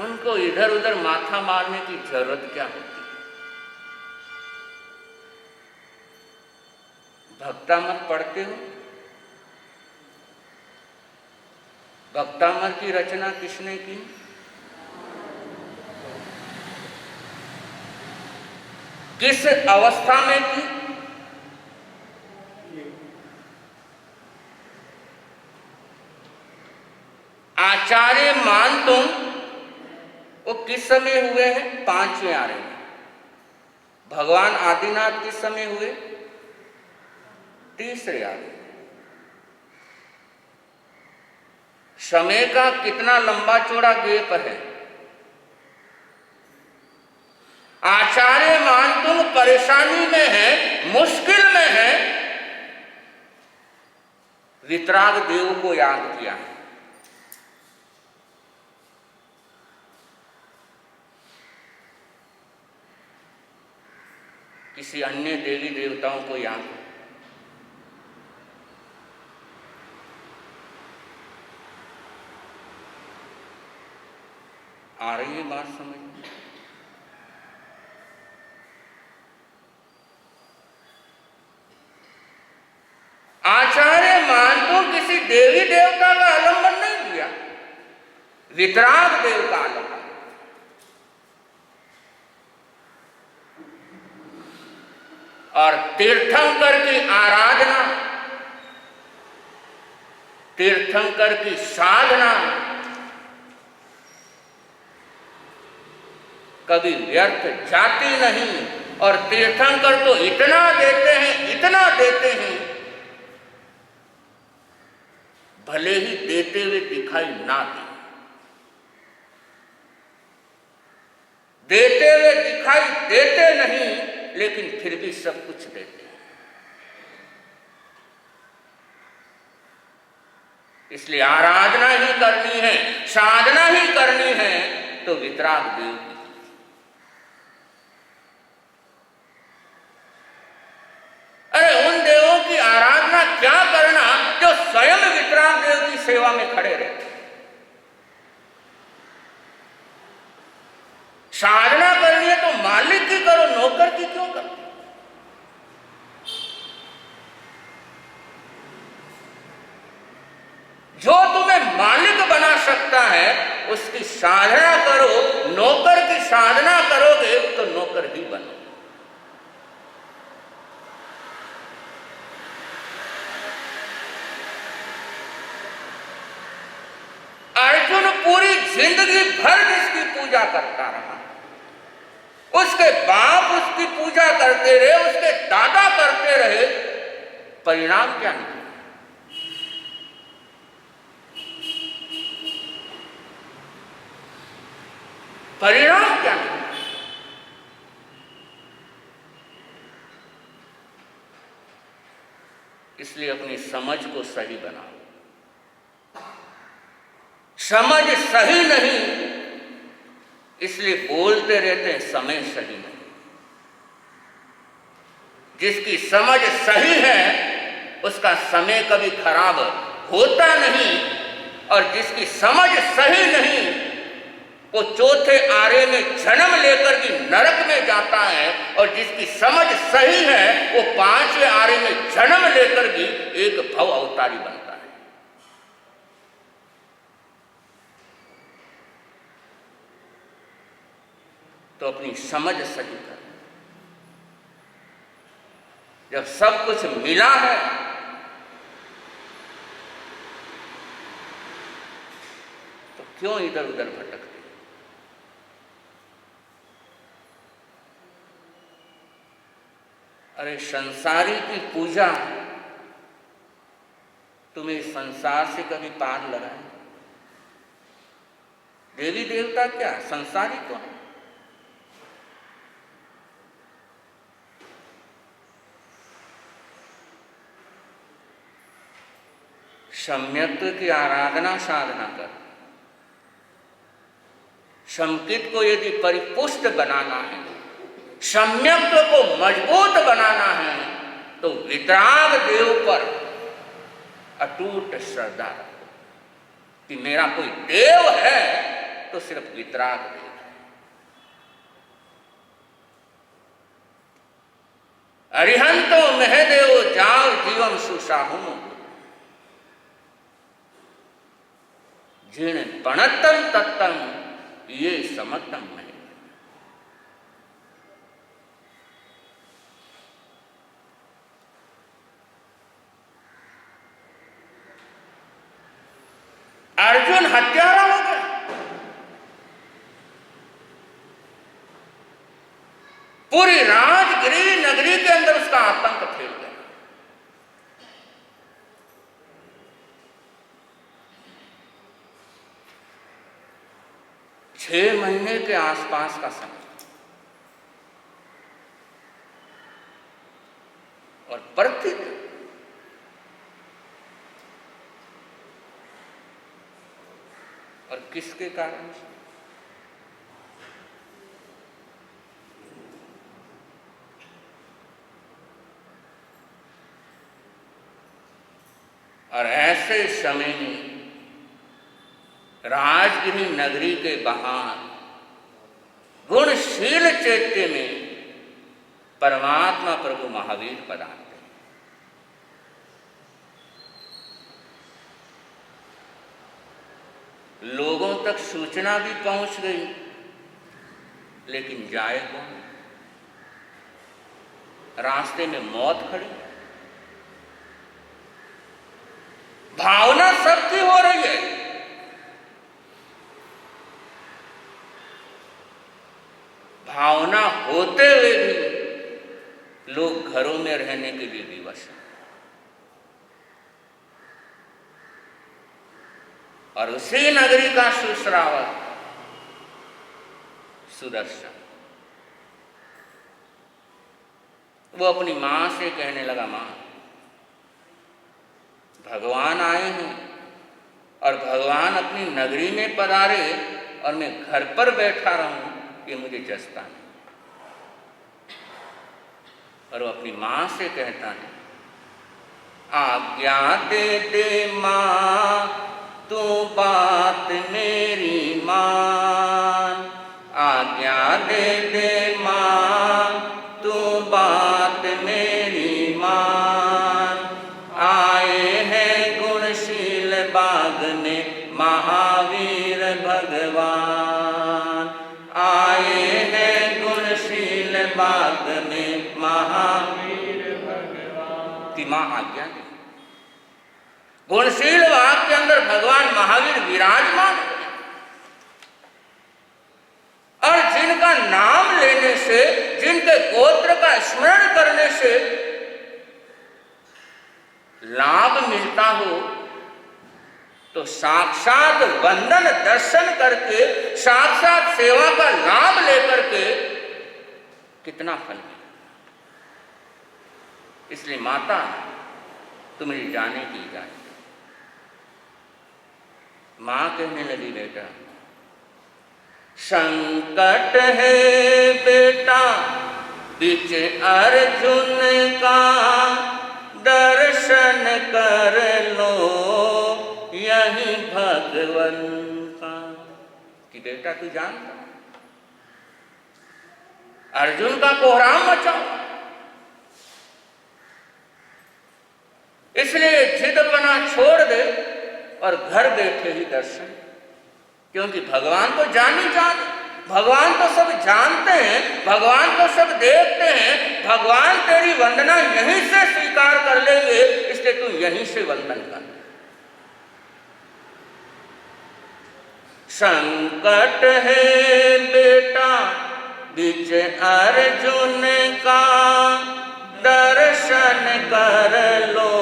उनको इधर उधर माथा मारने की जरूरत क्या होती है। भक्तामृत पढ़ते हो? भक्तामृत की रचना किसने की? किस अवस्था में की? आचार्य मान तुम वो किस समय हुए हैं? 5वें आरे में। भगवान आदिनाथ किस समय हुए? 3रे आरे में। समय का कितना लंबा चौड़ा गेप है। आचार्य मान तुम परेशानी में है, मुश्किल में है, वितराग देव को याद किया है। किसी अन्य देवी देवताओं को याद करो। आ रही है बात समझ में? आचार्य मान तो किसी देवी देवता का आलंबन नहीं दिया, वितराग देव का आलंबन। और तीर्थंकर की आराधना, तीर्थंकर की साधना कभी व्यर्थ जाती नहीं। और तीर्थंकर तो इतना देते हैं, इतना देते हैं, भले ही देते हुए दिखाई ना दे, देते हुए दिखाई देते नहीं, लेकिन फिर भी सब कुछ देते हैं। इसलिए आराधना ही करनी है, साधना ही करनी है तो वितराग देव की। अरे उन देवों की आराधना क्या करना जो स्वयं वितराग देव की सेवा में खड़े रहते। साधना करनी है तो मालिक की करो, नौकर की क्यों करो? जो तुम्हें मालिक बना सकता है उसकी साधना करो। नौकर की साधना करोगे तो नौकर ही बनो। अर्जुन पूरी जिंदगी भर जिसकी पूजा करता रहा, उसके बाप उसकी पूजा करते रहे, उसके दादा करते रहे, परिणाम क्या निकला? परिणाम क्या निकला? इसलिए अपनी समझ को सही बनाओ। समझ सही नहीं, इसलिए बोलते रहते हैं समय सही नहीं। जिसकी समझ सही है उसका समय कभी खराब होता नहीं, और जिसकी समझ सही नहीं वो चौथे आरे में जन्म लेकर भी नरक में जाता है, और जिसकी समझ सही है वो पांचवें आरे में जन्म लेकर भी एक भव अवतारी बनता है। तो अपनी समझ सही कर। जब सब कुछ मिला है तो क्यों इधर उधर भटकते? अरे संसारी की पूजा तुम्हें संसार से कभी पार लगाए? देवी देवता क्या संसारी तो है। सम्यक्त्व की आराधना साधना कर। संकित को यदि परिपुष्ट बनाना है, सम्यक्त्व को मजबूत बनाना है, तो वितराग देव पर अटूट श्रद्धा रखो कि मेरा कोई देव है तो सिर्फ वितराग देव है। अरिहंतो महदेव जाओ जीवम सुशाहुम जिण पणतम तत्तम ये समतम नहीं। अर्जुन हत्यारा हो गया। पूरी राजगिरी नगरी के अंदर उसका आतंक फैल गया। छह महीने के आसपास का समय, और प्रतिदिन और किसके कारण? और ऐसे समय में राजगिरी नगरी के बाहर गुणशील चैत्य में परमात्मा प्रभु महावीर पधारते। लोगों तक सूचना भी पहुंच गई, लेकिन जाए कौन? रास्ते में मौत खड़ी। भावना सबकी हो रही है, भावना होते हुए भी लोग घरों में रहने के लिए विवश हैं। और उसी नगरी का सुश्रावक सुदर्शन, वो अपनी मां से कहने लगा, मां, भगवान आए हैं और भगवान अपनी नगरी में पधारे और मैं घर पर बैठा रहूं, ये मुझे जचता नहीं। और वो अपनी मां से कहता है, आज्ञा दे दे मां, तू बात मेरी मान। आज्ञा दे दे मां, तू बात मेरी मान। आए हैं गुणशील बाग में महावीर भगवान। आए हैं गुणशील बाग में महावीर भगवान। की मां आज्ञा दे। गुणशील बाग के अंदर भगवान महावीर विराजमान है, और जिनका नाम लेने से, जिनके गोत्र का स्मरण करने से लाभ मिलता हो, तो साक्षात वंदन दर्शन करके, साक्षात सेवा का लाभ लेकर के कितना फल मिला। इसलिए माता, तुम्हें जाने की इजाजत। मां कहने लगी, बेटा, संकट है बेटा बीच अर्जुन का, दर्शन कर लो यही भगवन का। कि बेटा, तू जानता अर्जुन का कोहराम मचाओ, इसलिए जिदपना छोड़ दे और घर बैठे ही दर्शन। क्योंकि भगवान तो जान ही जान, भगवान तो सब जानते हैं, भगवान तो सब देखते हैं, भगवान तेरी वंदना यहीं से स्वीकार कर लेंगे, इसलिए तू यहीं से वंदन कर। संकट है बेटा बीच अर्जुन का, दर्शन कर लो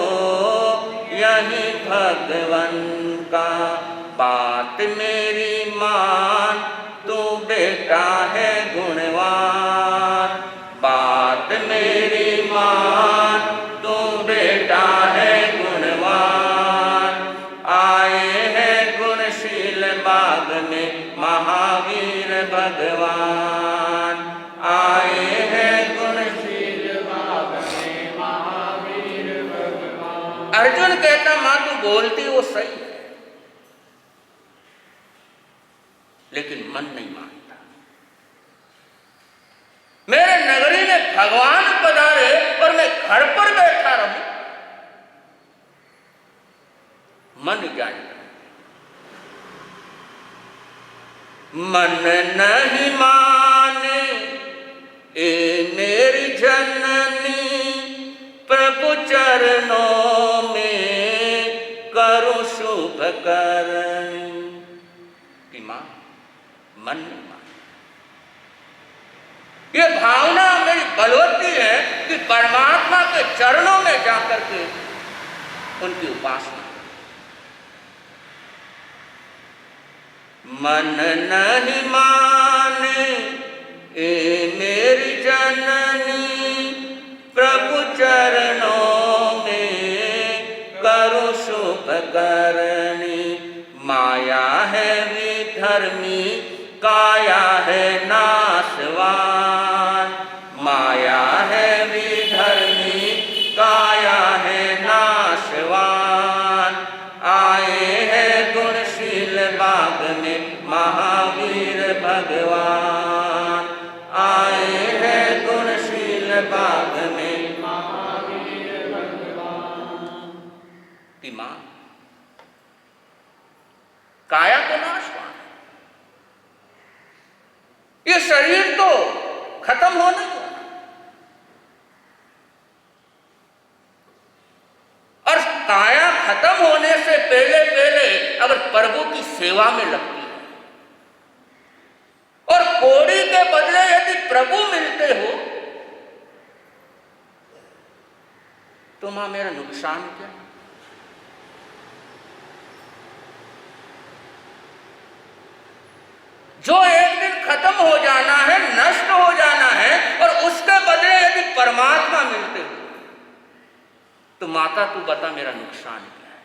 यही भगवन का। बात मेरी मान, तू बेटा है गुणवान। बात मेरी मान, तू बेटा है गुणवान। आए हैं गुणशील बाग में महावीर भगवान। आए हैं गुणशील बाग में महावीर भगवान। अर्जुन कहता, मां तू बोलती वो सही है, लेकिन मन नहीं मानता। मेरे नगरी में भगवान पधारे और मैं घर पर बैठा रहूं, मन जाएगा। मन नहीं माने ए मेरी जननी, प्रभु चरणों में करूं शुभ करनी। कि मां, मन नहीं मान। ये भावना मेरी बलवती है कि परमात्मा के चरणों में जाकर के उनकी उपासना। मन नहीं माने ए मेरी जननी, प्रभु चरणों में करूं शुभ करनी। माया है विधर्मी, काया है नाशवान। माया है विधर्मी, काया है नाशवान। खत्म हो नहीं होना। और काया खत्म होने से पहले पहले अगर प्रभु की सेवा में लगती है और कोड़ी के बदले यदि प्रभु मिलते हो तो मां मेरा नुकसान क्या? जो एक दिन खत्म हो जाना है, नष्ट हो जाना है, और उसके बदले यदि परमात्मा मिलते हो तो माता तू बता मेरा नुकसान क्या है?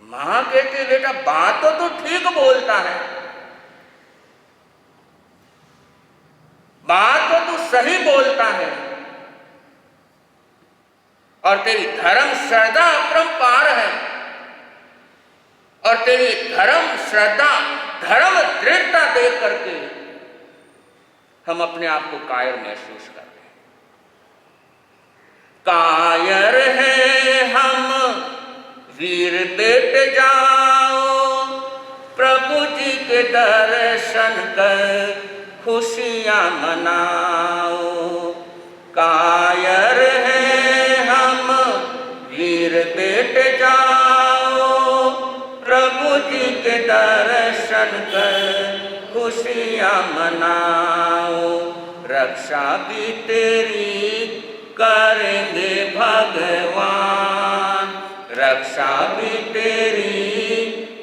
मां कहती बेटा बात तो तू ठीक बोलता है, बात तो तू सही बोलता है, और तेरी धर्म श्रद्धा अपरंपार है, और तेरी धर्म श्रद्धा धर्म दृढ़ता देख करके हम अपने आप को कायर महसूस कर रहे हैं। कायर है हम वीर बेटे जाओ, प्रभु जी के दर्शन कर खुशियां मनाओ। कायर है हम वीर बेटे जाओ, प्रभु जी के दर्शन कर खुशियां मनाओ। रक्षा भी तेरी करेंगे भगवान, रक्षा भी तेरी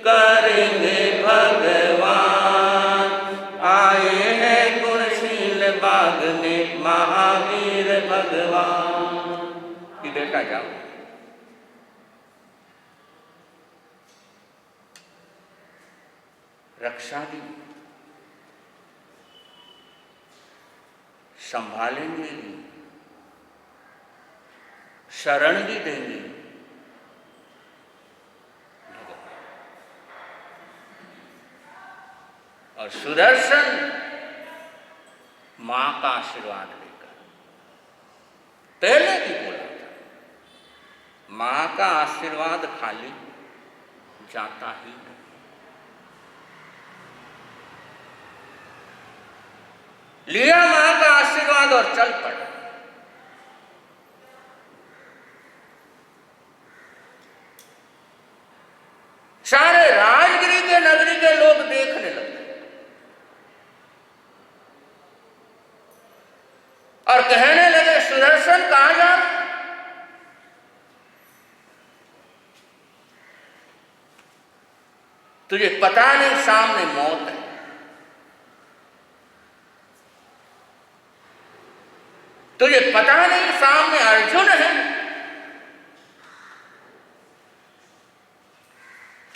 करेंगे भगवान। आए हैं गुणशील बाग में महावीर भगवान। कि बेटा जाओ, रक्षा भी संभालेंगे भी, शरण भी देंगे। और सुदर्शन मां का आशीर्वाद लेकर, पहले भी बोला था मां का आशीर्वाद खाली जाता ही नहीं। लिया मां का आशीर्वाद और चल पड़ा। सारे राजगिरी के नगरी के लोग देखने लगे और कहने लगे सुदर्शन कहां जा? तुझे पता नहीं सामने मौत है, तुझे पता नहीं सामने अर्जुन है,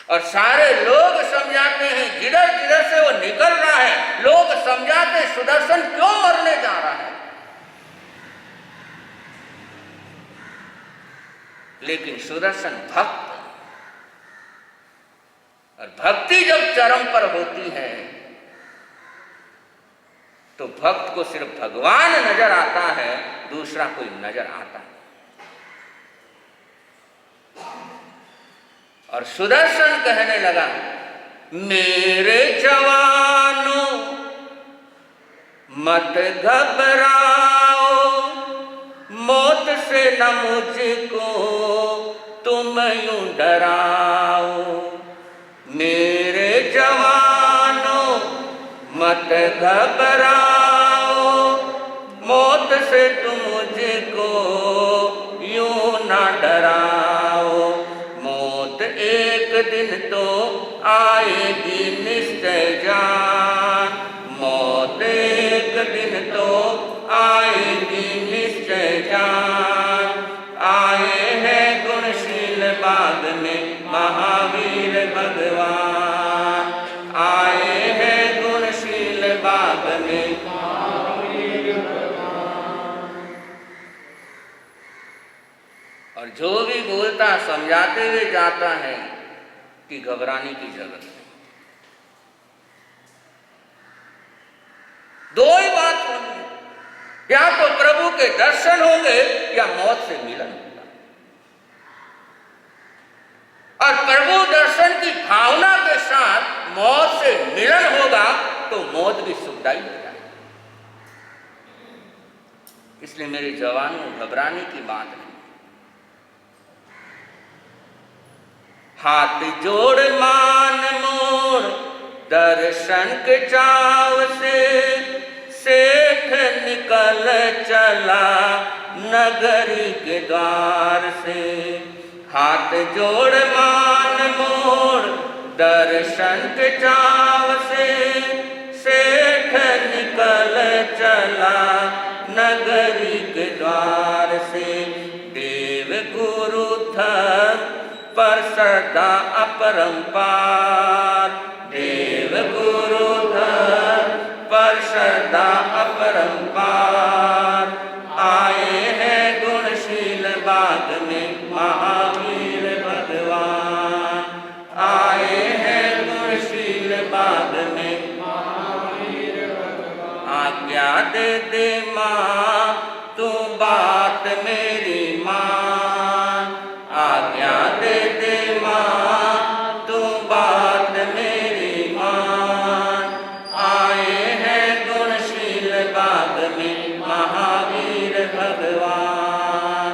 और सारे लोग समझाते हैं जिधर जिधर से वो निकल रहा है, लोग समझाते हैं सुदर्शन क्यों मरने जा रहा है। लेकिन सुदर्शन भक्त, और भक्ति जब चरम पर होती है तो भक्त को सिर्फ भगवान नजर आता है, दूसरा कोई नजर आता है। और सुदर्शन कहने लगा मेरे जवानों मत घबराओ, मौत से न मुझको तुम यूं डराओ। मेरे जवानों मत घबराओ, मौत से तुम मुझको यूं ना डराओ। मौत एक दिन तो आएगी निश्चय जान, मौत एक दिन तो आएगी निश्चय जान। आए हैं गुणशील बाग में महावीर भगवान, आए हैं गुणशील बाग में महावीर भगवान। और जो भी बोलता समझाते हुए जाता है कि घबराने की जरूरत नहीं। दो ही बात होगी, या तो प्रभु के दर्शन होंगे या मौत से मिलन होगा। और प्रभु दर्शन की भावना के साथ मौत से तो मौत भी सुखदायी हो जाए। इसलिए मेरे जवानों, घबराने की बात नहीं। हाथ जोड़ मान मोर दर्शन के चाव से, सेठ निकल चला नगरी के द्वार से। हाथ जोड़ मान मोर दर्शन के चाव से, सेठ निकल चला नगरी के द्वार से। देव गुरु थक पर सदा अपरंपार, देव गुरु थक पर सदा अपरंपार। आए हैं गुणशील बाग में महावीर भगवान, आए हैं गुणशील बाग में महावीर भगवान। आज्ञा दे दे माँ तू बात मेरी मान, आज्ञा दे दे माँ तू बात मेरी मान। आए हैं गुणशील बाग में महावीर भगवान,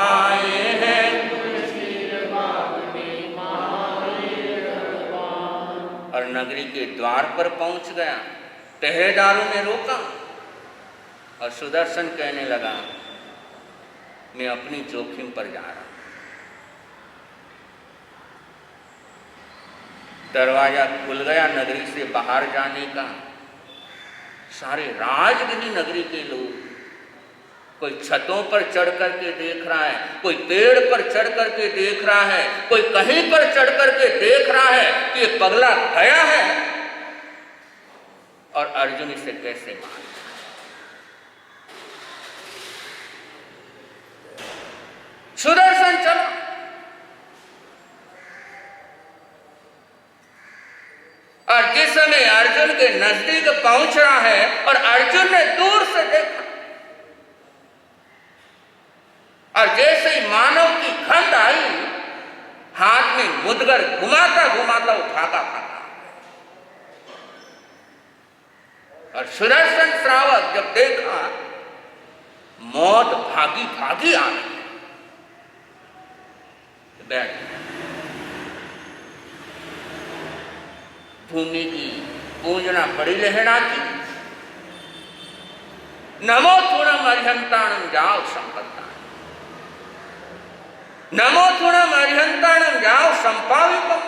आए हैं गुणशील बाग में महावीर भगवान। और नगरी के द्वार पर पहुंच गया। पहरेदारों ने रोका और सुदर्शन कहने लगा, मैं अपनी जोखिम पर जा रहा हूं। दरवाजा खुल गया नगरी से बाहर जाने का। सारे राजगिरी नगरी के लोग, कोई छतों पर चढ़ करके देख रहा है, कोई पेड़ पर चढ़ करके देख रहा है, कोई कहीं पर चढ़ करके देख रहा है कि ये पगला गया है और अर्जुन इसे कैसे मारे। सुदर्शन चला। और जिस समय अर्जुन के नजदीक पहुंच रहा है और अर्जुन ने दूर से देखा और जैसे ही मानव की गंध आई, हाथ में मुदगर घुमाता घुमाता वो भागा भागा। और सुदर्शन श्रावक जब देखा मौत भागी भागी आ रही है, बैठ भूमि की पूजना बड़ी लहरा की। नमो थुणम अर्हंताणम जाओ संपत्ता, नमो थुणम अर्हंताणम जाओ संपाविकम,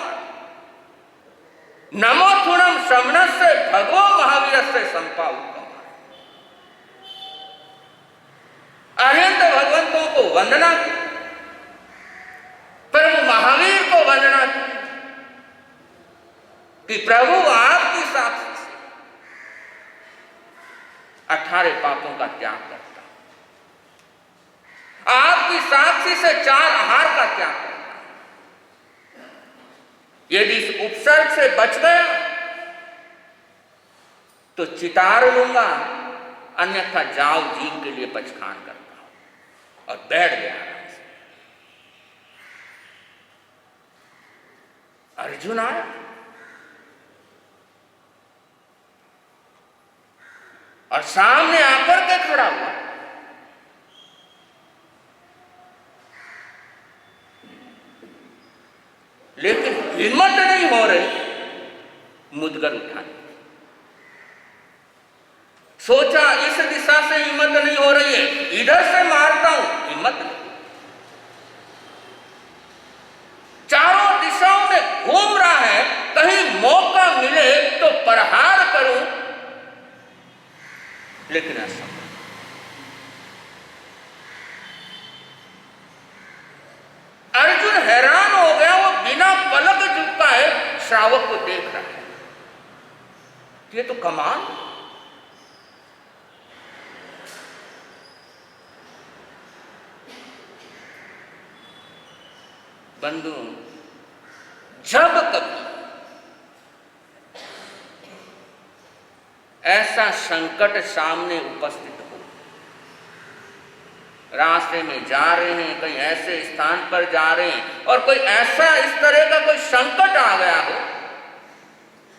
नमो थुणम श्रवणस्य भगवो महावीरस्य संपाविकम। अनंत भगवंतों को वंदना की, प्रभु महावीर को वंदना की कि प्रभु आपकी साक्षी से 18 पापों का त्याग करता, आपकी साक्षी से 4 आहार का त्याग करता। यदि इस उपसर्ग से बच गया तो चितार लूंगा, अन्यथा जाओ जीव के लिए पचखान करता हूं। और बैठ गया। अर्जुन आया और सामने आकर के खड़ा हुआ। लेकिन हिम्मत नहीं हो रही मुदगर उठाने। सोचा इस दिशा से हिम्मत नहीं हो रही है, इधर से मारता हूं, हिम्मत नहीं। चारों दिशाओं में घूम रहा है, कहीं मौका मिले तो प्रहार करूं, लेकिन असंभव। अर्जुन हैरान हो गया, वो बिना पलक झुकाए श्रावक को देख रहा है। ये तो कमाल। बंधु, जब कभी ऐसा संकट सामने उपस्थित हो, रास्ते में जा रहे हैं, कहीं ऐसे स्थान पर जा रहे हैं और कोई ऐसा इस तरह का कोई संकट आ गया हो,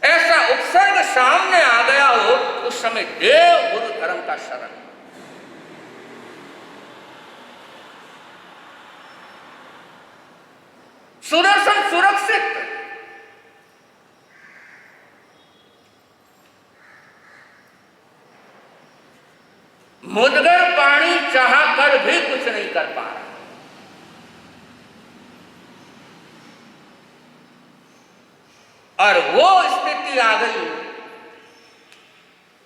ऐसा उपसर्ग सामने आ गया समय देव गुरु धर्म का शरण। सुदर्शन सुरक्षित, मुदगर पानी चाह कर भी कुछ नहीं कर पा रहा। और वो स्थिति आ गई,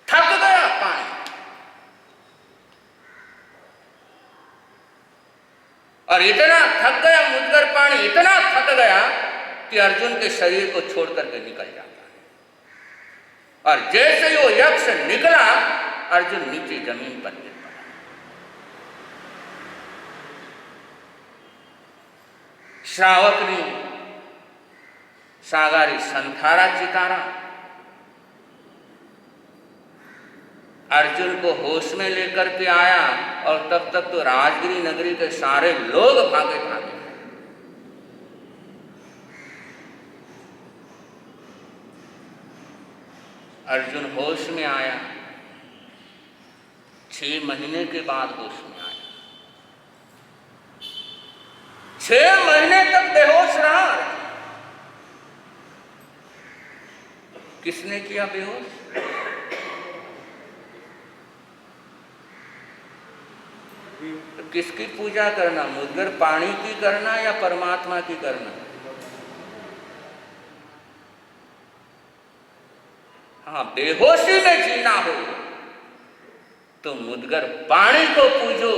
थक गया पानी। और इतना थक गया मुदगर पानी, इतना थक गया कि अर्जुन के शरीर को छोड़ करके निकल जाता है। और जैसे ही वो यक्ष निकला, अर्जुन नीचे जमीन पर गिर पड़ा। श्रावक ने सागारी संथारा चितारा, अर्जुन को होश में लेकर के आया। और तब तक तो राजगिरी नगरी के सारे लोग भागे भागे। अर्जुन होश में आया, 6 महीने के बाद होश में आया। 6 महीने तक बेहोश रहा। किसने किया बेहोश? किसकी पूजा करना, मुदगर पानी की करना या परमात्मा की करना? हाँ, बेहोशी में जीना हो तो मुदगर पानी को पूजो,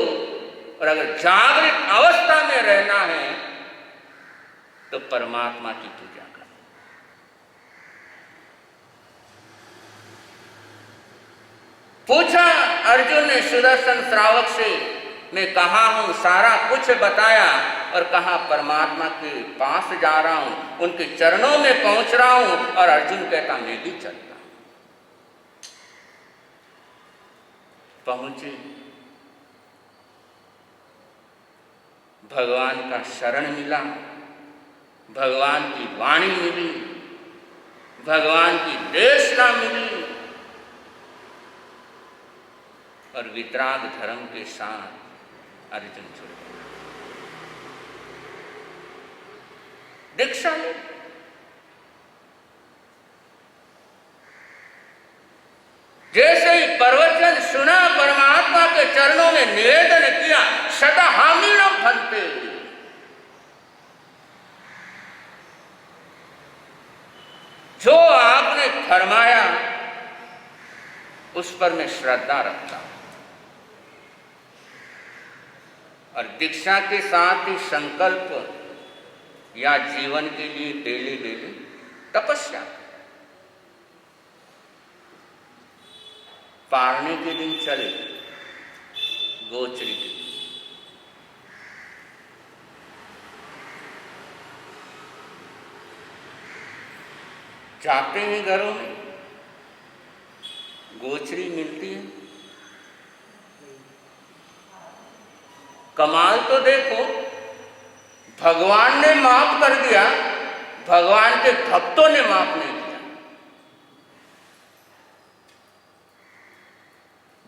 और अगर जागृत अवस्था में रहना है तो परमात्मा की पूजा करो। पूछा अर्जुन ने सुदर्शन श्रावक से, मैं कहाँ हूं, सारा कुछ बताया। और कहा परमात्मा के पास जा रहा हूं, उनके चरणों में पहुंच रहा हूं। और अर्जुन कहता मैं भी चलता। पहुंचे, भगवान का शरण मिला, भगवान की वाणी मिली, भगवान की देशना मिली। और वितराग धर्म के साथ अर्जुन जुड़ गया, दीक्षा ले। जैसे ही प्रवचन सुना, परमात्मा के चरणों में निवेदन किया, सदा हामिणम भंते, जो आपने फरमाया उस पर मैं श्रद्धा रखता हूं। और दीक्षा के साथ ही संकल्प या जीवन के लिए डेली डेली तपस्या। पारने के दिन चले गोचरी के दिन, जाते हैं घरों में, गोचरी मिलती है। कमाल तो देखो, भगवान ने माफ कर दिया, भगवान के भक्तों ने माफ नहीं किया।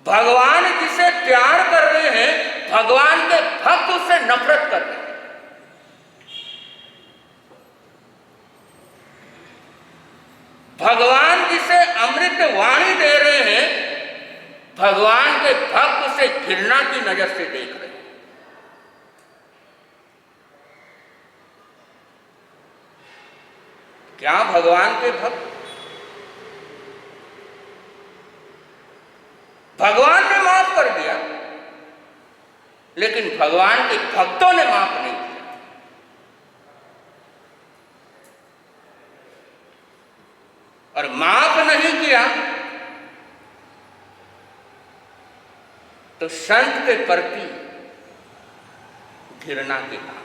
भगवान जिसे प्यार कर रहे हैं, भगवान के भक्त उससे नफरत कर रहे हैं। भगवान जिसे अमृत वाणी दे रहे हैं, भगवान के भक्त उसे घृणा की नजर से देख रहे हैं। क्या भगवान के भक्त? भगवान ने माफ कर दिया, लेकिन भगवान के भक्तों ने माफ नहीं किया। और माफ नहीं किया तो संत के प्रति घृणा के नाम,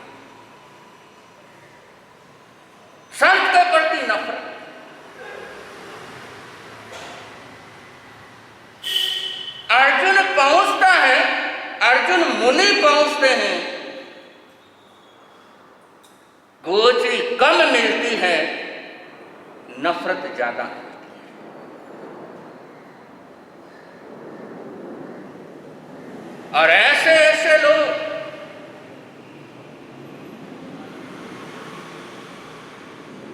संत के प्रति नफरत। अर्जुन पहुंचता है, अर्जुन मुनि पहुंचते हैं, गोचरी कम मिलती है, नफरत ज्यादा मिलती है। और ऐसे ऐसे लोग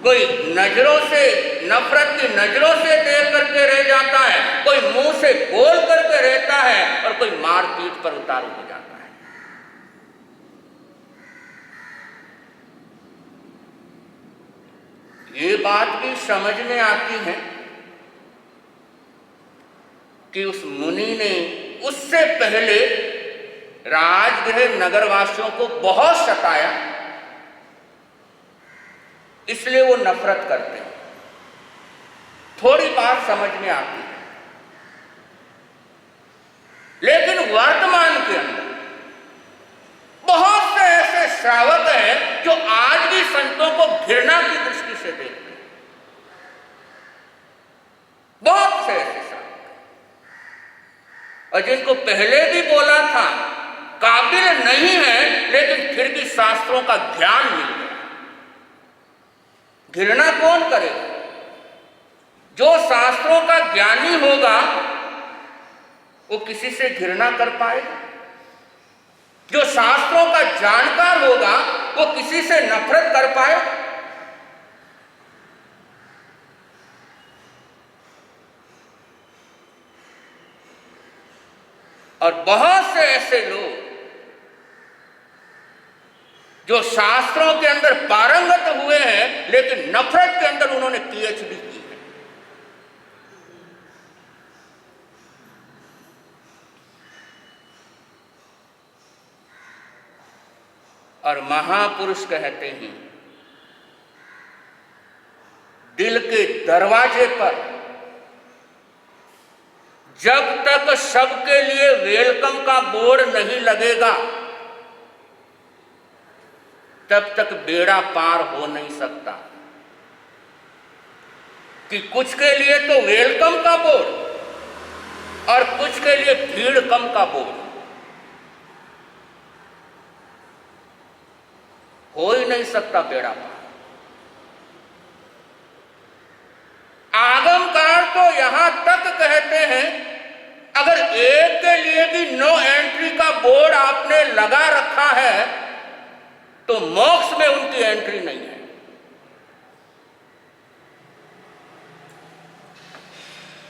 कोई नजरों से, नफरत की नजरों से देख करके रह जाता है, कोई मुंह से बोल करके रहता है और कोई मार पीट पर उतारू हो जाता है। ये बात भी समझ में आती है कि उस मुनि ने उससे पहले राजगृह नगरवासियों को बहुत सताया, इसलिए वो नफरत करते हैं। थोड़ी बात समझ में आती है, लेकिन वर्तमान के अंदर बहुत से ऐसे श्रावक हैं जो आज भी संतों को घृणा की दृष्टि से देखते हैं। बहुत से ऐसे श्रावक, और जिनको पहले भी बोला था काबिल नहीं है, लेकिन फिर भी शास्त्रों का ज्ञान मिल गया। घृणा कौन करेगा? जो शास्त्रों का ज्ञानी होगा वो किसी से घृणा कर पाएगा? जो शास्त्रों का जानकार होगा वो किसी से नफरत कर पाएगा? और बहुत से ऐसे लोग जो शास्त्रों के अंदर पारंगत हुए हैं, लेकिन नफरत के अंदर उन्होंने पीएचडी की है। और महापुरुष कहते हैं दिल के दरवाजे पर जब तक सबके लिए वेलकम का बोर्ड नहीं लगेगा तब तक बेड़ा पार हो नहीं सकता। कि कुछ के लिए तो वेलकम का बोर्ड और कुछ के लिए भीड़ कम का बोर्ड, हो ही नहीं सकता बेड़ा पार। आगमकार तो यहां तक कहते हैं अगर एक के लिए भी नो एंट्री का बोर्ड आपने लगा रखा है तो मोक्ष में उनकी एंट्री नहीं है।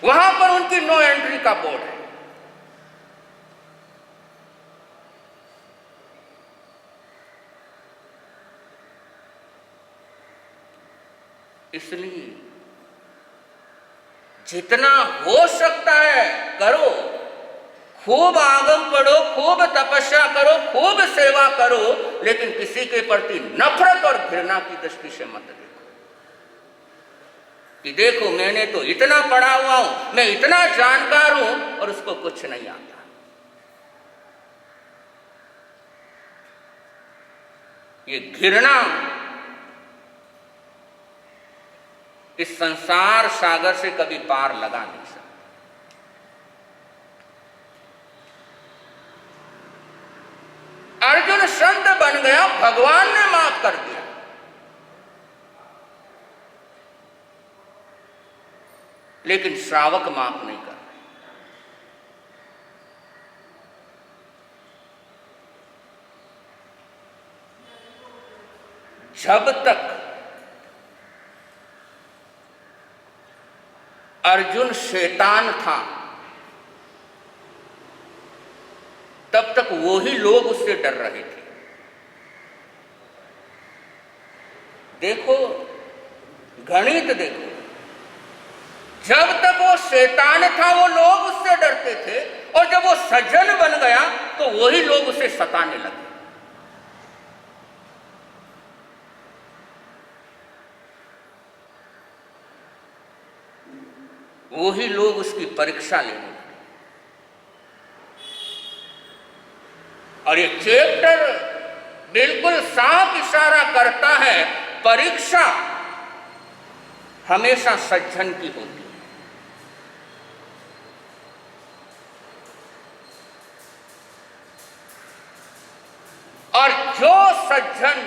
वहां पर उनकी नो एंट्री का बोर्ड है। इसलिए जितना हो सकता है करो, खूब आगम पढ़ो, खूब तपस्या करो, खूब सेवा करो, लेकिन किसी के प्रति नफरत और घृणा की दृष्टि से मत देखो कि देखो मैंने तो इतना पढ़ा हुआ हूं, मैं इतना जानकार हूं और उसको कुछ नहीं आता। ये घृणा इस संसार सागर से कभी पार लगा नहीं सकता। अर्जुन संत बन गया, भगवान ने माफ कर दिया, लेकिन श्रावक माफ नहीं कर रहे। जब तक अर्जुन शैतान था तब तक वो ही लोग उससे डर रहे थे। देखो गणित देखो, जब तक वो शैतान था वो लोग उससे डरते थे, और जब वो सज्जन बन गया तो वही लोग उसे सताने लगे। वही लोग उसकी परीक्षा लेने लगे। और ये चैप्टर बिल्कुल साफ इशारा करता है, परीक्षा हमेशा सज्जन की होती है। और जो सज्जन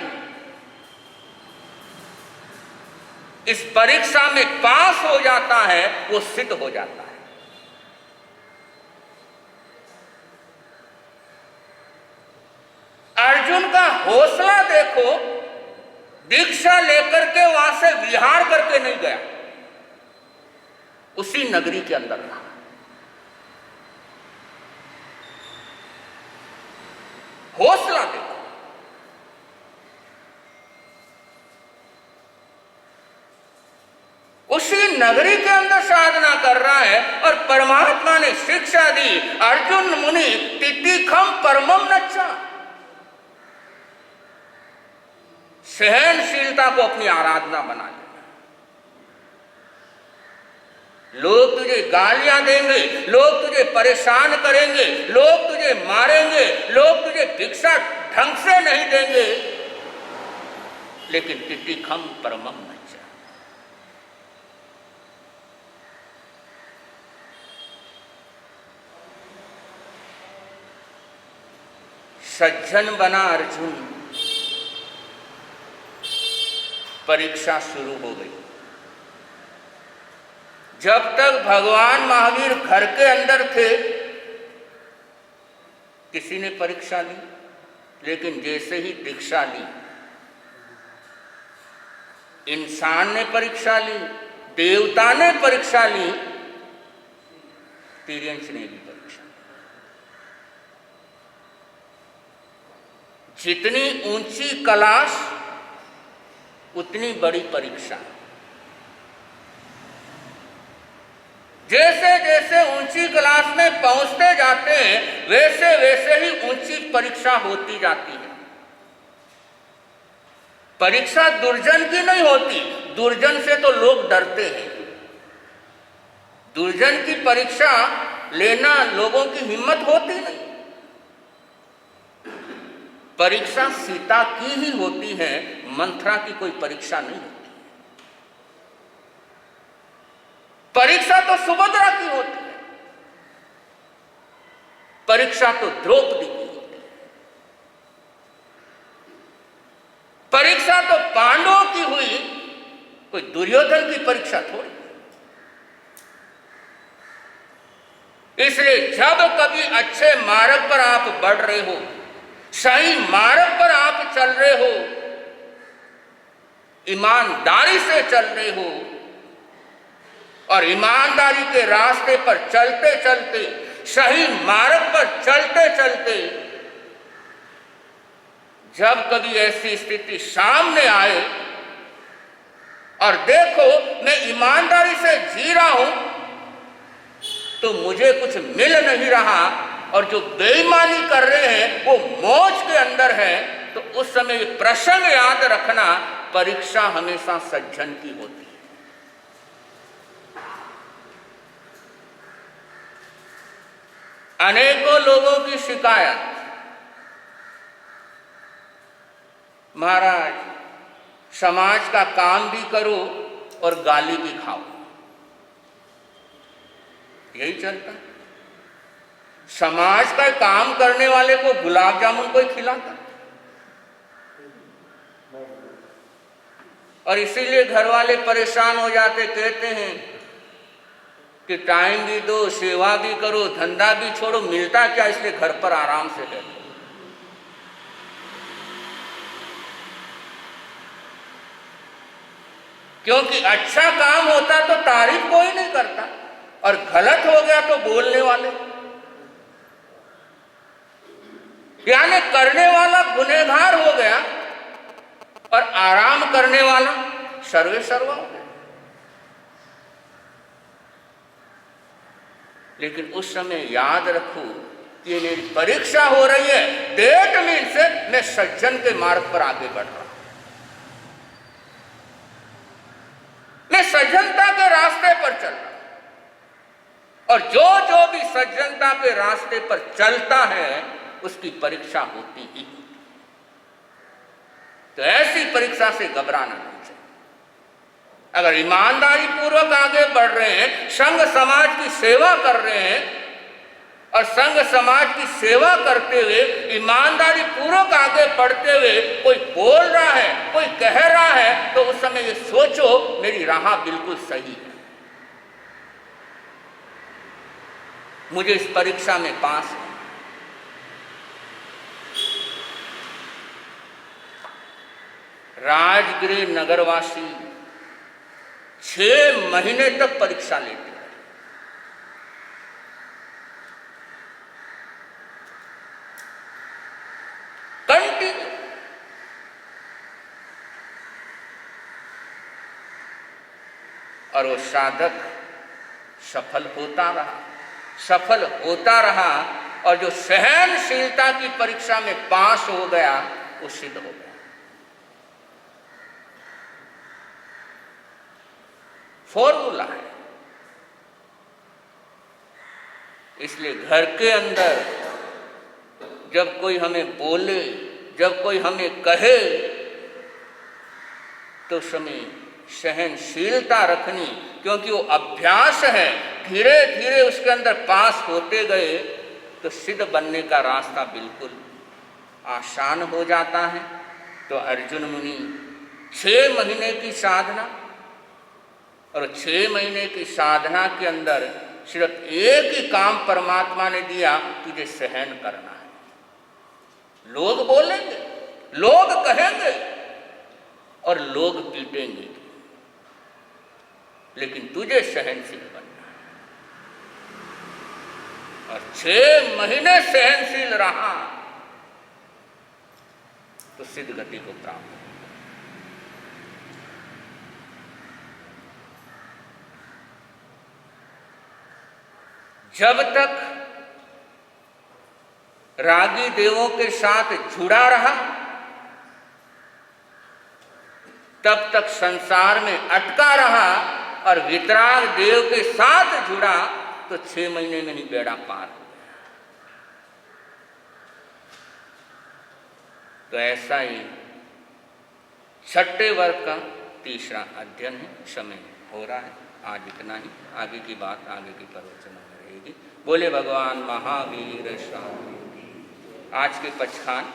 इस परीक्षा में पास हो जाता है वो सिद्ध हो जाता है। अर्जुन का हौसला देखो, दीक्षा लेकर के वहां से विहार करके नहीं गया, उसी नगरी के अंदर रहा। हौसला देखो। उसी नगरी के अंदर साधना कर रहा है और परमात्मा ने शिक्षा दी, अर्जुन मुनि तितिखम परमम नच्चा। सहनशीलता को अपनी आराधना बना लेना। लोग तुझे गालियां देंगे, लोग तुझे परेशान करेंगे, लोग तुझे मारेंगे, लोग तुझे भिक्षा ढंग से नहीं देंगे, लेकिन तितिखम परमम नच्चा। सज्जन बना अर्जुन। परीक्षा शुरू हो गई। जब तक भगवान महावीर घर के अंदर थे, किसी ने परीक्षा ली, लेकिन जैसे ही दीक्षा ली, इंसान ने परीक्षा ली, देवता ने परीक्षा ली, तिर्यंश ने भी परीक्षा ली। जितनी ऊंची कलाश उतनी बड़ी परीक्षा। जैसे जैसे ऊंची क्लास में पहुंचते जाते हैं, वैसे वैसे ही ऊंची परीक्षा होती जाती है। परीक्षा दुर्जन की नहीं होती, दुर्जन से तो लोग डरते हैं। दुर्जन की परीक्षा लेना लोगों की हिम्मत होती नहीं। परीक्षा सीता की ही होती है, मंथरा की कोई परीक्षा नहीं होती। परीक्षा तो सुभद्रा की होती है, परीक्षा तो द्रौपदी की होती है, परीक्षा तो पांडवों की हुई, कोई दुर्योधन की परीक्षा थोड़ी। इसलिए जब कभी अच्छे मार्ग पर आप बढ़ रहे हो, सही मार्ग पर आप चल रहे हो, ईमानदारी से चल रहे हो, और ईमानदारी के रास्ते पर चलते चलते, सही मार्ग पर चलते चलते, जब कभी ऐसी स्थिति सामने आए और देखो मैं ईमानदारी से जी रहा हूं तो मुझे कुछ मिल नहीं रहा, और जो बेईमानी कर रहे हैं वो मौज के अंदर है, तो उस समय प्रसंग याद रखना, परीक्षा हमेशा सज्जन की होती है। अनेकों लोगों की शिकायत, महाराज समाज का काम भी करो और गाली भी खाओ, यही चलता है। समाज का काम करने वाले को गुलाब जामुन कोई खिलाता, और इसीलिए घर वाले परेशान हो जाते, कहते हैं कि टाइम भी दो, सेवा भी करो, धंधा भी छोड़ो, मिलता क्या, इसलिए घर पर आराम से रहते। क्योंकि अच्छा काम होता तो तारीफ कोई नहीं करता, और गलत हो गया तो बोलने वाले, यानी करने वाला गुनहगार हो गया और आराम करने वाला सर्वे सर्वा हो गया। लेकिन उस समय याद रखो कि मेरी परीक्षा हो रही है, डेट मीन से मैं सज्जन के मार्ग पर आगे बढ़ रहा हूं, मैं सज्जनता के रास्ते पर चल रहा हूं, और जो जो भी सज्जनता के रास्ते पर चलता है उसकी परीक्षा होती ही होती। तो ऐसी परीक्षा से घबराना नहीं चाहिए। अगर ईमानदारी पूर्वक आगे बढ़ रहे हैं, संघ समाज की सेवा कर रहे हैं, और संघ समाज की सेवा करते हुए ईमानदारी पूर्वक आगे बढ़ते हुए कोई बोल रहा है, कोई कह रहा है, तो उस समय ये सोचो मेरी राह बिल्कुल सही है, मुझे इस परीक्षा में पास है। राजगृह नगरवासी 6 महीने तक परीक्षा लेते हैं। कंटिन्यू। और वो साधक सफल होता रहा और जो सहनशीलता की परीक्षा में पास हो गया वो सिद्ध हो गया। फॉर्मूला है। इसलिए घर के अंदर जब कोई हमें बोले, जब कोई हमें कहे, तो समय सहनशीलता रखनी, क्योंकि वो अभ्यास है। धीरे धीरे उसके अंदर पास होते गए तो सिद्ध बनने का रास्ता बिल्कुल आसान हो जाता है। तो अर्जुन मुनि 6 महीने की साधना, और 6 महीने की साधना के अंदर सिर्फ एक ही काम परमात्मा ने दिया, तुझे सहन करना है। लोग बोलेंगे, लोग कहेंगे और लोग पीटेंगे, लेकिन तुझे सहनशील बनना है। और 6 महीने सहनशील रहा तो सिद्ध गति को प्राप्त। जब तक रागी देवों के साथ जुड़ा रहा, तब तक संसार में अटका रहा, और वितराग देव के साथ जुड़ा तो 6 महीने में ही बेड़ा पार हो गया। तो ऐसा ही 6ठे वर्ग का तीसरा अध्ययन है। समय हो रहा है, आज इतना ही। आगे की बात आगे की प्रवचनों में रहेगी। बोले भगवान महावीर स्वामी। आज के पचखान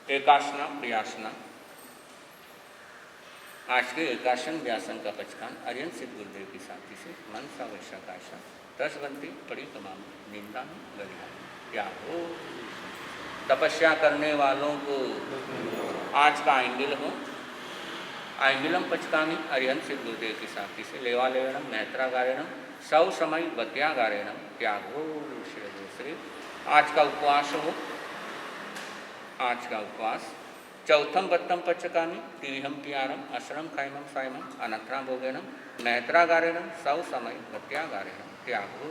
एकासना प्रियासना, आज के एकासन व्यासन का पचखान अरियन सिद्ध गुरुदेव की साथी से मनसा वैशाखाशा 10 बंदी पड़ी तमाम निंदा में गरिया। क्या हो तपस्या करने वालों को आज का आइंगिल हो। आइंगिलम पचकामी अरिहन सिद्ध गुरुदेव की साथी से लेवा लेवनम मैत्रा गारेणम सौ समय बत्या गारेणम त्यागो श्री। आज का उपवास हो। आज का उपवास चौथम बत्तम पचकामी तिविहम पियारम अशरम खाइमम साइमम अनथरा भोगेनम मैत्रा गारेणम सौ समय बत्या गारेणम त्यागो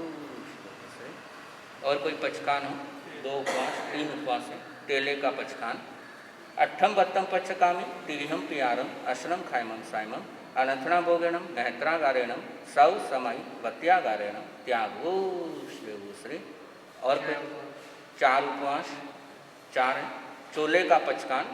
श्री। और कोई पचकान हो? 2 उपवास 3 उपवास है। तेले का पचकान अट्ठम बत्तम पचकामी तिविहम पियारम अशरम खाइमम साइमम अनथरा भोगेनम मैत्रा गारेणम सौ समय बत्या गारेणम त्यागो श्री। और फिर 4 उपवास 4 है। चोले का पचकान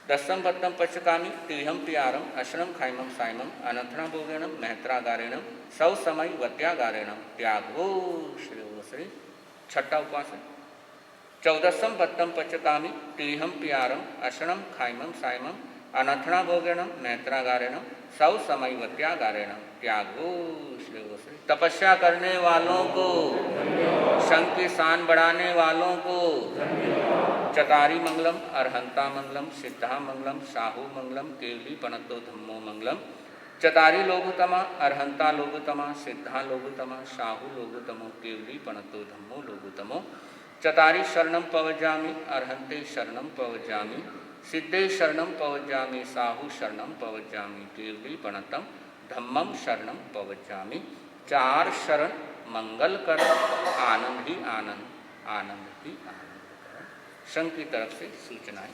दसम बत्तम पचकामी तिविहम पियारम अशरम खाइमम साइमम अनथरा भोगेनम मैत्रा गारेणम सौ समय बत्या गारेणम त्यागो श्री। 6ठा उपवास है। 14 बत्तम पचकामी तिविहम पियारम अशरम खाइमम साइमम अनथरा भोगेनम मैत्रा गारेणम सौ समय बत्या गारेणम त्यागो श्री। तपस्या करने वालों को, संघ की शान बढ़ाने वालों को चतारी मंगलम अरहंता मंगलम सिद्धा मंगलम साहू मंगलम केवली पनतो धम्मो मंगलम। चतारी लोगोत्तमा अरहंता लोगोत्तमा सिद्धा लोगोत्तमा साहू लोगोत्तमो केवली पनतो धम्मो लोगोत्तमो। चतारी शरणम पवजामि अरहंते शरणम पवजामि सिद्धे शरणम पवजामि साहू शरणम पवजामि केवली पणतम धम्मम शरणम पवजामि। 4 शरण मंगल कर आनंद ही आनंद, आनंद ही आनंद कर। संघ की तरफ से सूचनाएं।